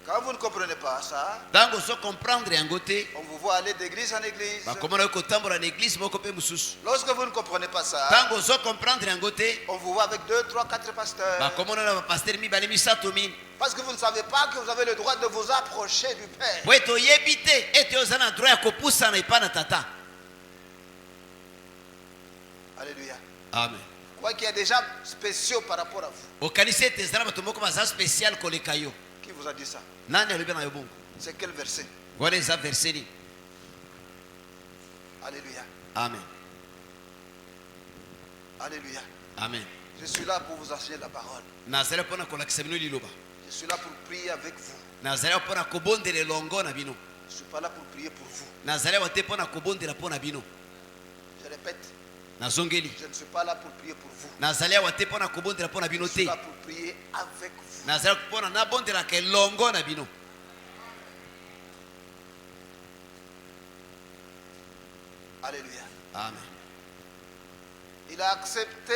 Speaker 1: Quand vous ne comprenez pas ça,
Speaker 2: ntango ozo comprendre yango te
Speaker 1: on vous voit aller d'église en église.
Speaker 2: bakomona yo kotambola na eglise moko mpe mosusu.
Speaker 1: Lorsque vous ne comprenez pas ça,
Speaker 2: ntango ozo comprendre yango te
Speaker 1: on vous voit avec 2, 3, 4 pasteurs.
Speaker 2: bakomona na bapastere mibale misato mini.
Speaker 1: Parce que vous ne savez pas que vous avez le droit de vous approcher du Père.
Speaker 2: po ete oyebi te ete oza na droit ya kopusana epai na tata.
Speaker 1: Alléluia.
Speaker 2: Amen.
Speaker 1: Quoi qu'il y a des gens spéciaux par rapport à vous.
Speaker 2: okanisi ete eza na bato moko baza spécial koleka yo.
Speaker 1: Qui vous a dit ça?
Speaker 2: nani alobi na yo bongo?
Speaker 1: C'est quel verset?
Speaker 2: wana eza verse nini?
Speaker 1: Alléluia.
Speaker 2: Amen.
Speaker 1: Alléluia.
Speaker 2: Amen.
Speaker 1: Je suis là pour vous enseigner la parole.
Speaker 2: nazali mpona kolakisa bino liloba.
Speaker 1: Je suis là pour prier avec vous.
Speaker 2: nazali mpona kobondela elongo na bino.
Speaker 1: Je ne suis pas là pour prier pour vous.
Speaker 2: nazali awa te mpo na kobondela mpo na bino.
Speaker 1: Je répète,
Speaker 2: nazongeli
Speaker 1: je ne suis pas là pour prier pour vous.
Speaker 2: nazali awa te mpo na kobondela mpo na bino
Speaker 1: Je suis
Speaker 2: te,
Speaker 1: là pour prier avec vous.
Speaker 2: nazali mpo na nabondelaka elongo na bino.
Speaker 1: Alléluia.
Speaker 2: Amen.
Speaker 1: Il a accepté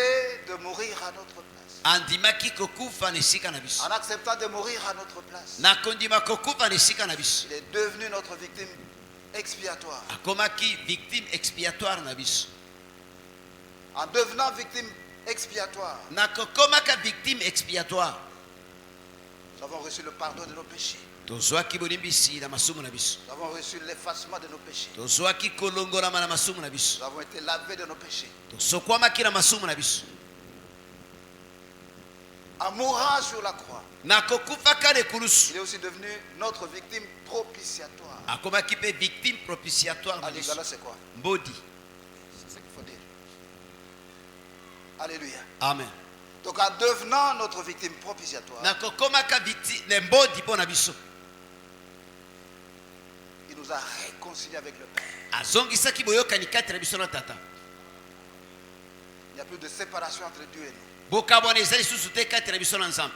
Speaker 1: de mourir à notre place.
Speaker 2: andimaki kokufa na esika na biso,
Speaker 1: En acceptant de mourir à notre place,
Speaker 2: na kondima kokufa na esika na biso,
Speaker 1: il est devenu notre victime expiatoire.
Speaker 2: akomaki victime expiatoire na biso.
Speaker 1: En devenant victime expiatoire,
Speaker 2: na kokomaka victime expiatoire,
Speaker 1: nous avons reçu le pardon de nos péchés.
Speaker 2: tozwaki bolimbisi na masumu na biso,
Speaker 1: Nous avons reçu l'effacement de nos péchés.
Speaker 2: tozwaki kolongolama na masumu na biso,
Speaker 1: Nous avons été lavés de nos péchés.
Speaker 2: tosokwamaki na masumu na biso.
Speaker 1: En mourant sur la croix,
Speaker 2: na kokufaka na ekulusu,
Speaker 1: il est aussi devenu notre victime propitiatoire.
Speaker 2: akomaki mpe victime propitiatoire na
Speaker 1: À
Speaker 2: biso.
Speaker 1: l'égala, c'est quoi?
Speaker 2: Mbodi.
Speaker 1: C'est ce qu'il faut dire. Alléluia.
Speaker 2: Amen.
Speaker 1: Donc en devenant notre victime propitiatoire,
Speaker 2: na kokomaka victime mbodi mpo na biso,
Speaker 1: il nous a réconciliés avec le Père.
Speaker 2: azongisaki boyokani kati na biso na tata.
Speaker 1: Il n'y a plus de séparation entre Dieu et nous.
Speaker 2: bokabwana eza lisusu te kati na biso na nzambe.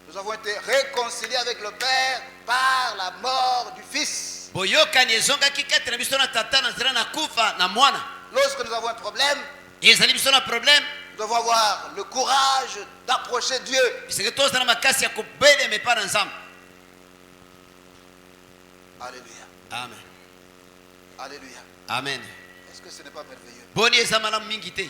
Speaker 1: Nous avons été réconciliés avec le Père par la mort du Fils.
Speaker 2: boyokani ezongaki kati na biso na tata na nzela na kufa na mwana.
Speaker 1: Lorsque nous avons un problème,
Speaker 2: ezali biso na problème,
Speaker 1: nous devons avoir le courage d'approcher Dieu.
Speaker 2: eseke tozala makasi ya kobelema epa na nzambe.
Speaker 1: Alléluia.
Speaker 2: Amen.
Speaker 1: Alléluia.
Speaker 2: Amen.
Speaker 1: Est-ce que ce n'est pas merveilleux?
Speaker 2: boni eza malamu mingi te.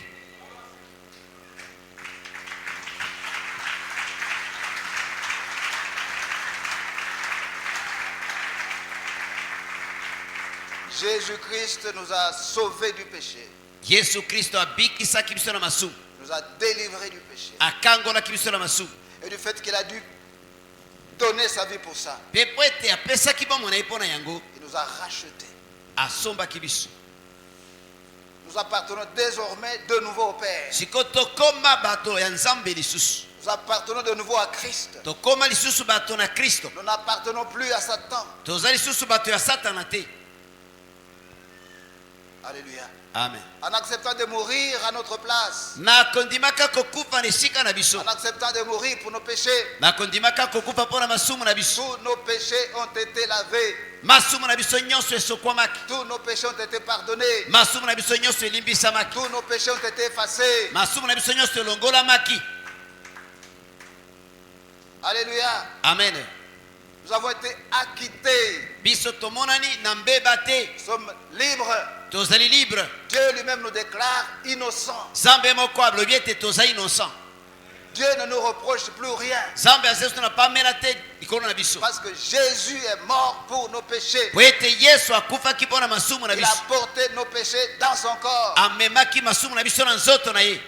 Speaker 1: Jésus-Christ nous a sauvés du péché,
Speaker 2: yesu kristo abikisaki biso na masumu,
Speaker 1: nous a délivrés du péché
Speaker 2: akangolaki biso na masumu,
Speaker 1: et du fait qu'il a dû donner sa vie pour ça.
Speaker 2: mpe po ete apesaki bomoi na ye mpo na yango,
Speaker 1: Il nous a rachetés.
Speaker 2: asombaki biso.
Speaker 1: Nous appartenons désormais de nouveau au Père.
Speaker 2: sikoyo tokóma bato ya nzambe lisusu,
Speaker 1: Nous appartenons de nouveau à Christ.
Speaker 2: tokóma lisusu bato na kristo,
Speaker 1: Nous n'appartenons plus à Satan.
Speaker 2: toza lisusu bato ya satana te.
Speaker 1: Alléluia.
Speaker 2: Amen.
Speaker 1: En acceptant de mourir à notre place,
Speaker 2: na kondimaka kokufa na esika na biso,
Speaker 1: en acceptant de mourir pour nos péchés,
Speaker 2: na kondimaka kokufa mpo na masumu na biso,
Speaker 1: tous nos péchés ont été lavés.
Speaker 2: masumu na biso nyonso esokwamaki,
Speaker 1: Tous nos péchés ont été pardonnés.
Speaker 2: masumu na biso nyonso elimbisamaki,
Speaker 1: Tous nos péchés ont été effacés.
Speaker 2: masumu na biso nyonso elongolamaki.
Speaker 1: Alléluia.
Speaker 2: Amen.
Speaker 1: Nous avons été acquittés.
Speaker 2: biso tomonani na mbeba te,
Speaker 1: Nous sommes libres.
Speaker 2: tozali libre.
Speaker 1: Dieu lui-même nous déclare innocents.
Speaker 2: nzambe moko alobi ete toza innocent.
Speaker 1: Dieu ne nous reproche plus rien.
Speaker 2: nzambe azesu na pamela te likolo na biso,
Speaker 1: Parce que Jésus est mort pour nos péchés.
Speaker 2: po ete yesu akufaki mpo na masumu na
Speaker 1: Il
Speaker 2: biso,
Speaker 1: a porté nos péchés dans son corps.
Speaker 2: amemaki masumu na biso na nzoto na ye,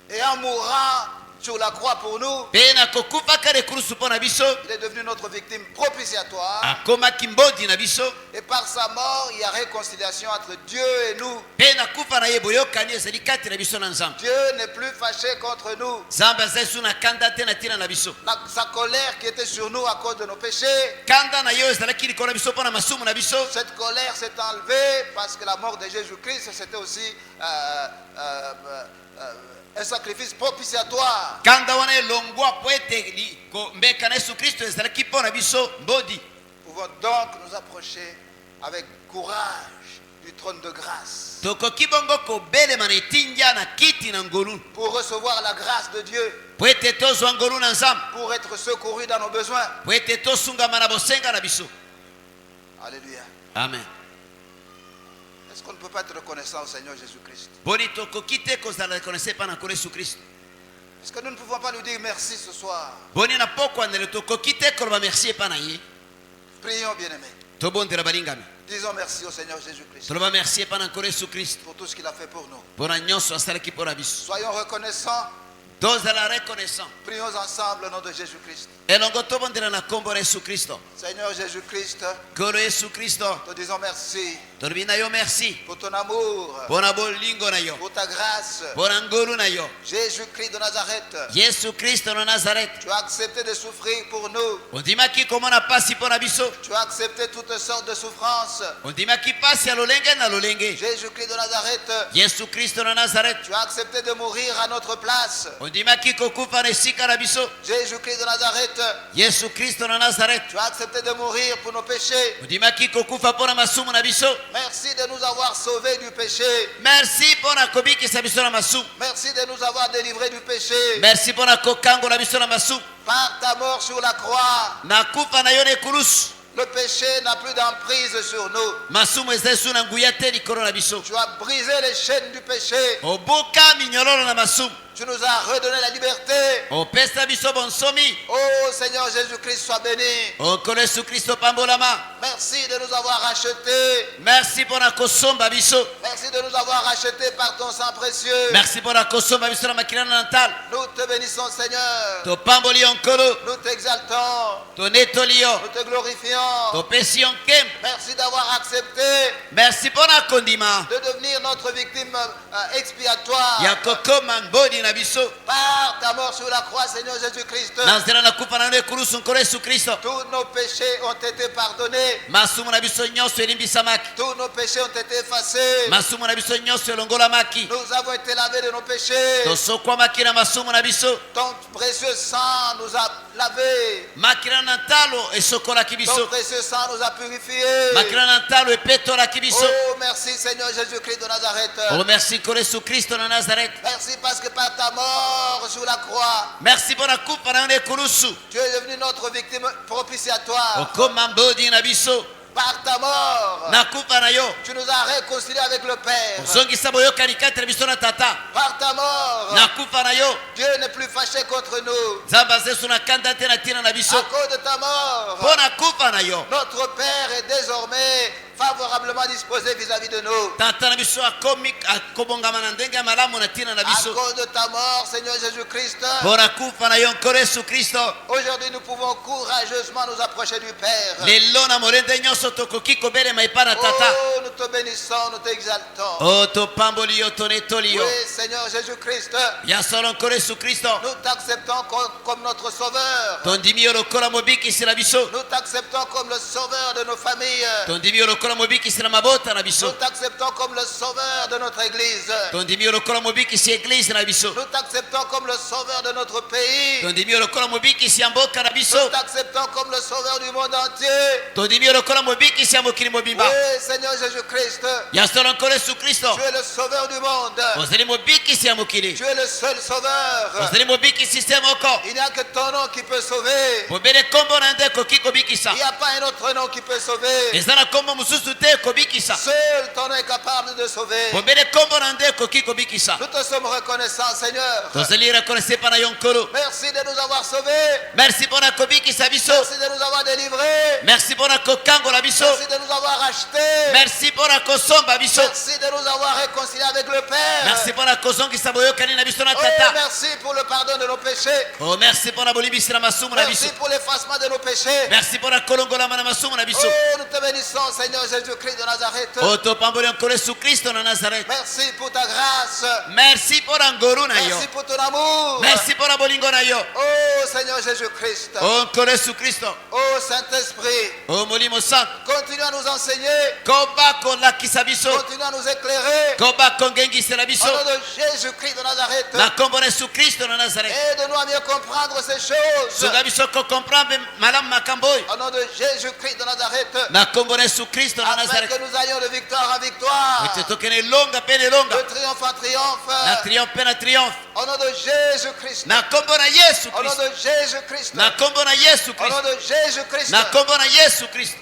Speaker 1: Et en mourant sur la croix pour nous,
Speaker 2: mpe na kokufaka na ekulusu mpo na biso,
Speaker 1: il est devenu notre victime propitiatoire.
Speaker 2: akomaki mbodi na biso,
Speaker 1: Et par sa mort, il y a réconciliation entre Dieu et nous.
Speaker 2: mpe na kufa na ye boyokani ezali kati na biso na nzambe.
Speaker 1: Dieu n'est plus fâché contre nous.
Speaker 2: nzambe aza esu na kanda te na ntina na biso,
Speaker 1: Sa colère qui était sur nous à cause de nos péchés,
Speaker 2: kanda na yo ezalaki likolo na biso mpo na masumu na biso,
Speaker 1: cette colère s'est enlevée parce que la mort de Jésus-Christ, c'était aussi un sacrifice propitiatoire.
Speaker 2: kanda wana elongwa po ete mbeka na yesu kristo ezalaki mpo na biso mbodi.
Speaker 1: Nous pouvons donc nous approcher avec courage du trône de grâce
Speaker 2: tokoki bongo kobelema na etindia na kiti na ngolu,
Speaker 1: pour recevoir la grâce de Dieu,
Speaker 2: po ete tozwa ngolu na nzambe,
Speaker 1: pour être secourus dans nos besoins.
Speaker 2: po ete tosungama na bosenga na biso.
Speaker 1: Alléluia.
Speaker 2: Amen.
Speaker 1: Est-ce qu'on ne peut pas être reconnaissant au Seigneur Jésus-Christ?
Speaker 2: boni tokoki te kozala reconnaisse mpa na nkolo yesu kristo,
Speaker 1: Est-ce que nous ne pouvons pas lui dire merci ce soir?
Speaker 2: boni na pokwanele tokoki te koloba merci epa na ye.
Speaker 1: Prions, bien-aimés.
Speaker 2: tobondela balingami,
Speaker 1: Disons merci au Seigneur Jésus-Christ
Speaker 2: toloba merci epa na nkolo yesu kristo
Speaker 1: pour tout ce qu'il a fait pour nous.
Speaker 2: mpo na nyonso asalaki mpo na biso.
Speaker 1: Soyons reconnaissants.
Speaker 2: tozala reconnaissant,
Speaker 1: Prions ensemble au nom de Jésus-Christ.
Speaker 2: elongo tobondela na nkombo na yesu kristo.
Speaker 1: Seigneur Jésus-Christ,
Speaker 2: nkolo yesu kristo,
Speaker 1: te disons merci
Speaker 2: tolobi na yo merci
Speaker 1: pour ton amour,
Speaker 2: mpona bolingo na yo
Speaker 1: pour ta grâce.
Speaker 2: mpona ngolu na yo.
Speaker 1: Jésus-Christ de Nazareth,
Speaker 2: Yesu Kristo na Nazareth,
Speaker 1: tu as accepté de souffrir pour nous.
Speaker 2: ondimaki komona pasi mpona biso,
Speaker 1: Tu as accepté toutes sortes de souffrances.
Speaker 2: ondimaki pasi ya lolenge na lolenge.
Speaker 1: Jésus-Christ de Nazareth,
Speaker 2: Yesu Kristo na Nazareth,
Speaker 1: tu as accepté de mourir à notre place.
Speaker 2: ondimaki kokufa na esika na biso.
Speaker 1: Jésus-Christ de Nazareth,
Speaker 2: Yesu Kristo na Nazareth,
Speaker 1: tu as accepté de mourir pour nos péchés.
Speaker 2: ondimaki kokufa mpona masumu na biso.
Speaker 1: Merci de nous avoir sauvés du péché.
Speaker 2: Merci mpona kobikisa biso na masumu.
Speaker 1: Merci de nous avoir délivrés du péché.
Speaker 2: Merci mpona kokangola biso na masumu.
Speaker 1: Par ta mort sur la croix,
Speaker 2: Na kufa na yo na ekulusu,
Speaker 1: le péché n'a plus d'emprise sur nous.
Speaker 2: masumu eza esu na nguya te likolo na biso.
Speaker 1: Tu as brisé les chaînes du péché.
Speaker 2: Obuka minyololo na masumu,
Speaker 1: Tu nous as redonné la liberté.
Speaker 2: opesa biso bonsomi.
Speaker 1: Oh Seigneur Jésus-Christ, sois béni.
Speaker 2: Okolo Yesu Kristo pambolama.
Speaker 1: Merci de nous avoir rachetés.
Speaker 2: Merci mpona kosomba biso.
Speaker 1: Merci de nous avoir rachetés par ton sang précieux.
Speaker 2: Merci mpona kosomba biso na makilana na ntalo.
Speaker 1: Nous te bénissons, Seigneur.
Speaker 2: Topamboli yo nkolo,
Speaker 1: Nous t'exaltons.
Speaker 2: tonetoli yo,
Speaker 1: Nous te glorifions.
Speaker 2: topesi yo nkembo.
Speaker 1: Merci d'avoir accepté
Speaker 2: Merci mpona kondima
Speaker 1: de devenir notre victime expiatoire.
Speaker 2: ya kokoma mboni na biso.
Speaker 1: Par ta mort sur la croix, Seigneur Jésus-Christ,
Speaker 2: Na nzela na kufa na yo na ekulusu nkolo Yesu Kristo,
Speaker 1: tous nos péchés ont été pardonnés.
Speaker 2: masumu na biso nyonso elimbisamaki.
Speaker 1: Tous nos péchés ont été effacés.
Speaker 2: Masumu na biso nyonso elongolamaki.
Speaker 1: Nous avons été lavés de nos péchés.
Speaker 2: Tosokwamaki na masumu na biso.
Speaker 1: Ton précieux sang nous a lavés.
Speaker 2: Makila na ntalo esokolaki
Speaker 1: Ton
Speaker 2: biso.
Speaker 1: précieux sang nous a purifiés.
Speaker 2: Makila na ntalo epetolaki biso.
Speaker 1: Oh, merci Seigneur Jésus-Christ de Nazareth.
Speaker 2: Oh, merci nkolo Yesu Kristo na Nazareth.
Speaker 1: Merci parce que par ta mort sur la croix,
Speaker 2: Merci mpona kufa na yo na ekulusu,
Speaker 1: tu es devenu notre victime propitiatoire.
Speaker 2: okoma mbodi na biso.
Speaker 1: Par ta mort,
Speaker 2: Na kufa na yo
Speaker 1: tu nous as réconciliés avec le Père.
Speaker 2: ozongisa boyokani kati na biso na tata.
Speaker 1: Par ta mort,
Speaker 2: Na kufa na yo
Speaker 1: Dieu n'est plus fâché contre nous.
Speaker 2: nzambe azesu na kanda te na ntina na biso.
Speaker 1: À cause de ta mort,
Speaker 2: Mpona kufa na yo
Speaker 1: notre Père est désormais favorablement disposé vis-à-vis de nous.
Speaker 2: tata na biso akobongama na ndenge ya malamu na ntina na
Speaker 1: À
Speaker 2: biso.
Speaker 1: cause de ta mort, Seigneur Jésus-Christ,
Speaker 2: Mpona kufa na yo nkolo Yesu Kristo,
Speaker 1: aujourd'hui nous pouvons courageusement nous approcher du Père.
Speaker 2: lelo na molende nyonso tokoki kobelema epai na tata.
Speaker 1: Oh, nous te bénissons, nous t'exaltons.
Speaker 2: O topamboli yo tonetoli yo.
Speaker 1: Oui, Seigneur Jésus-Christ,
Speaker 2: Ya solo nkolo Yesu Kristo,
Speaker 1: nous t'acceptons comme notre sauveur.
Speaker 2: tondimi yo lokola mobikisi na biso.
Speaker 1: Nous t'acceptons comme le sauveur de nos familles.
Speaker 2: Tondimi yo lokola mobikisi na mabota na
Speaker 1: Nous
Speaker 2: biso.
Speaker 1: t'acceptons comme le sauveur de notre Église.
Speaker 2: Tondimi yo lokola mobikisi ya eglise na biso.
Speaker 1: Nous t'acceptons comme le sauveur de notre pays.
Speaker 2: Tondimi yo lokola mobikisi ya mboka na biso.
Speaker 1: Nous t'acceptons comme le sauveur du monde entier.
Speaker 2: Tondimi yo lokola mobikisi ya mokili mobimba.
Speaker 1: Oui, Seigneur Jésus-Christ,
Speaker 2: Ya solo nkolo Yesu Kristo,
Speaker 1: tu es le sauveur du monde.
Speaker 2: ozali mobikisi ya mokili.
Speaker 1: Tu es le seul sauveur.
Speaker 2: Ozali mobikisi te moko.
Speaker 1: Il n'y a que ton nom qui peut sauver.
Speaker 2: Bobele kombo na nde ekoki kobikisa.
Speaker 1: Il n'y a pas un autre nom qui peut sauver.
Speaker 2: Eza na kombo mosusu te ekobikisa.
Speaker 1: Seul ton nom est capable de sauver.
Speaker 2: Bobele kombo na nde ekoki kobikisa.
Speaker 1: Nous te sommes reconnaissants, Seigneur.
Speaker 2: Tozali reconnaissant mpa na yo nkolo.
Speaker 1: Merci de nous avoir sauvés.
Speaker 2: Merci mpona kobikisa biso.
Speaker 1: Merci de nous avoir délivrés.
Speaker 2: Merci mpona kokangola biso.
Speaker 1: Merci de nous avoir achetés.
Speaker 2: Merci mpona kosomba biso.
Speaker 1: Merci de nous avoir réconciliés avec le Père.
Speaker 2: Merci mpona kozongisa boyokani na biso na
Speaker 1: Oh,
Speaker 2: tata.
Speaker 1: merci pour le pardon de nos péchés.
Speaker 2: Oh, merci mpona bolimbisi na masumu na
Speaker 1: Merci
Speaker 2: biso.
Speaker 1: pour l'effacement de nos péchés.
Speaker 2: Merci mpona kolongolama na masumu na biso.
Speaker 1: Oh, nous te bénissons, Seigneur Jésus-Christ de Nazareth.
Speaker 2: O topamboli nkolo Yesu Kristo na Nazareth.
Speaker 1: Merci pour ta grâce.
Speaker 2: Merci mpona ngolu na yo.
Speaker 1: Merci pour ton amour.
Speaker 2: Merci mpona bolingo na yo.
Speaker 1: Oh, Seigneur Jésus-Christ.
Speaker 2: O nkolo Yesu Kristo.
Speaker 1: Oh, Saint-Esprit.
Speaker 2: O molimo santo.
Speaker 1: Continue à nous enseigner.
Speaker 2: Koba kolakisa biso.
Speaker 1: Continue à nous éclairer.
Speaker 2: Koba kongengisela biso.
Speaker 1: Au nom de Jésus-Christ de Nazareth.
Speaker 2: Na kombo na Yesu Kristo na Nazareth.
Speaker 1: Aide-nous à mieux comprendre ces choses.
Speaker 2: Sunga biso kokomprendre malamu makambo oyo.
Speaker 1: Au nom de Jésus-Christ de Nazareth.
Speaker 2: Na kombo na Yesu Kristo na
Speaker 1: Afin
Speaker 2: Nazareth.
Speaker 1: que nous allions de victoire en victoire.
Speaker 2: Ete tokende longa pe ne longa.
Speaker 1: De triomphe en
Speaker 2: Na
Speaker 1: triomphe.
Speaker 2: triomphe pe na triomphe.
Speaker 1: Au nom de Jésus-Christ.
Speaker 2: Na kombo na Yesu
Speaker 1: Au nom
Speaker 2: Kristo.
Speaker 1: de Jésus-Christ.
Speaker 2: Na kombo na Yesu
Speaker 1: Au nom
Speaker 2: Kristo.
Speaker 1: de Jésus-Christ.
Speaker 2: Na kombo na Yesu Kristo.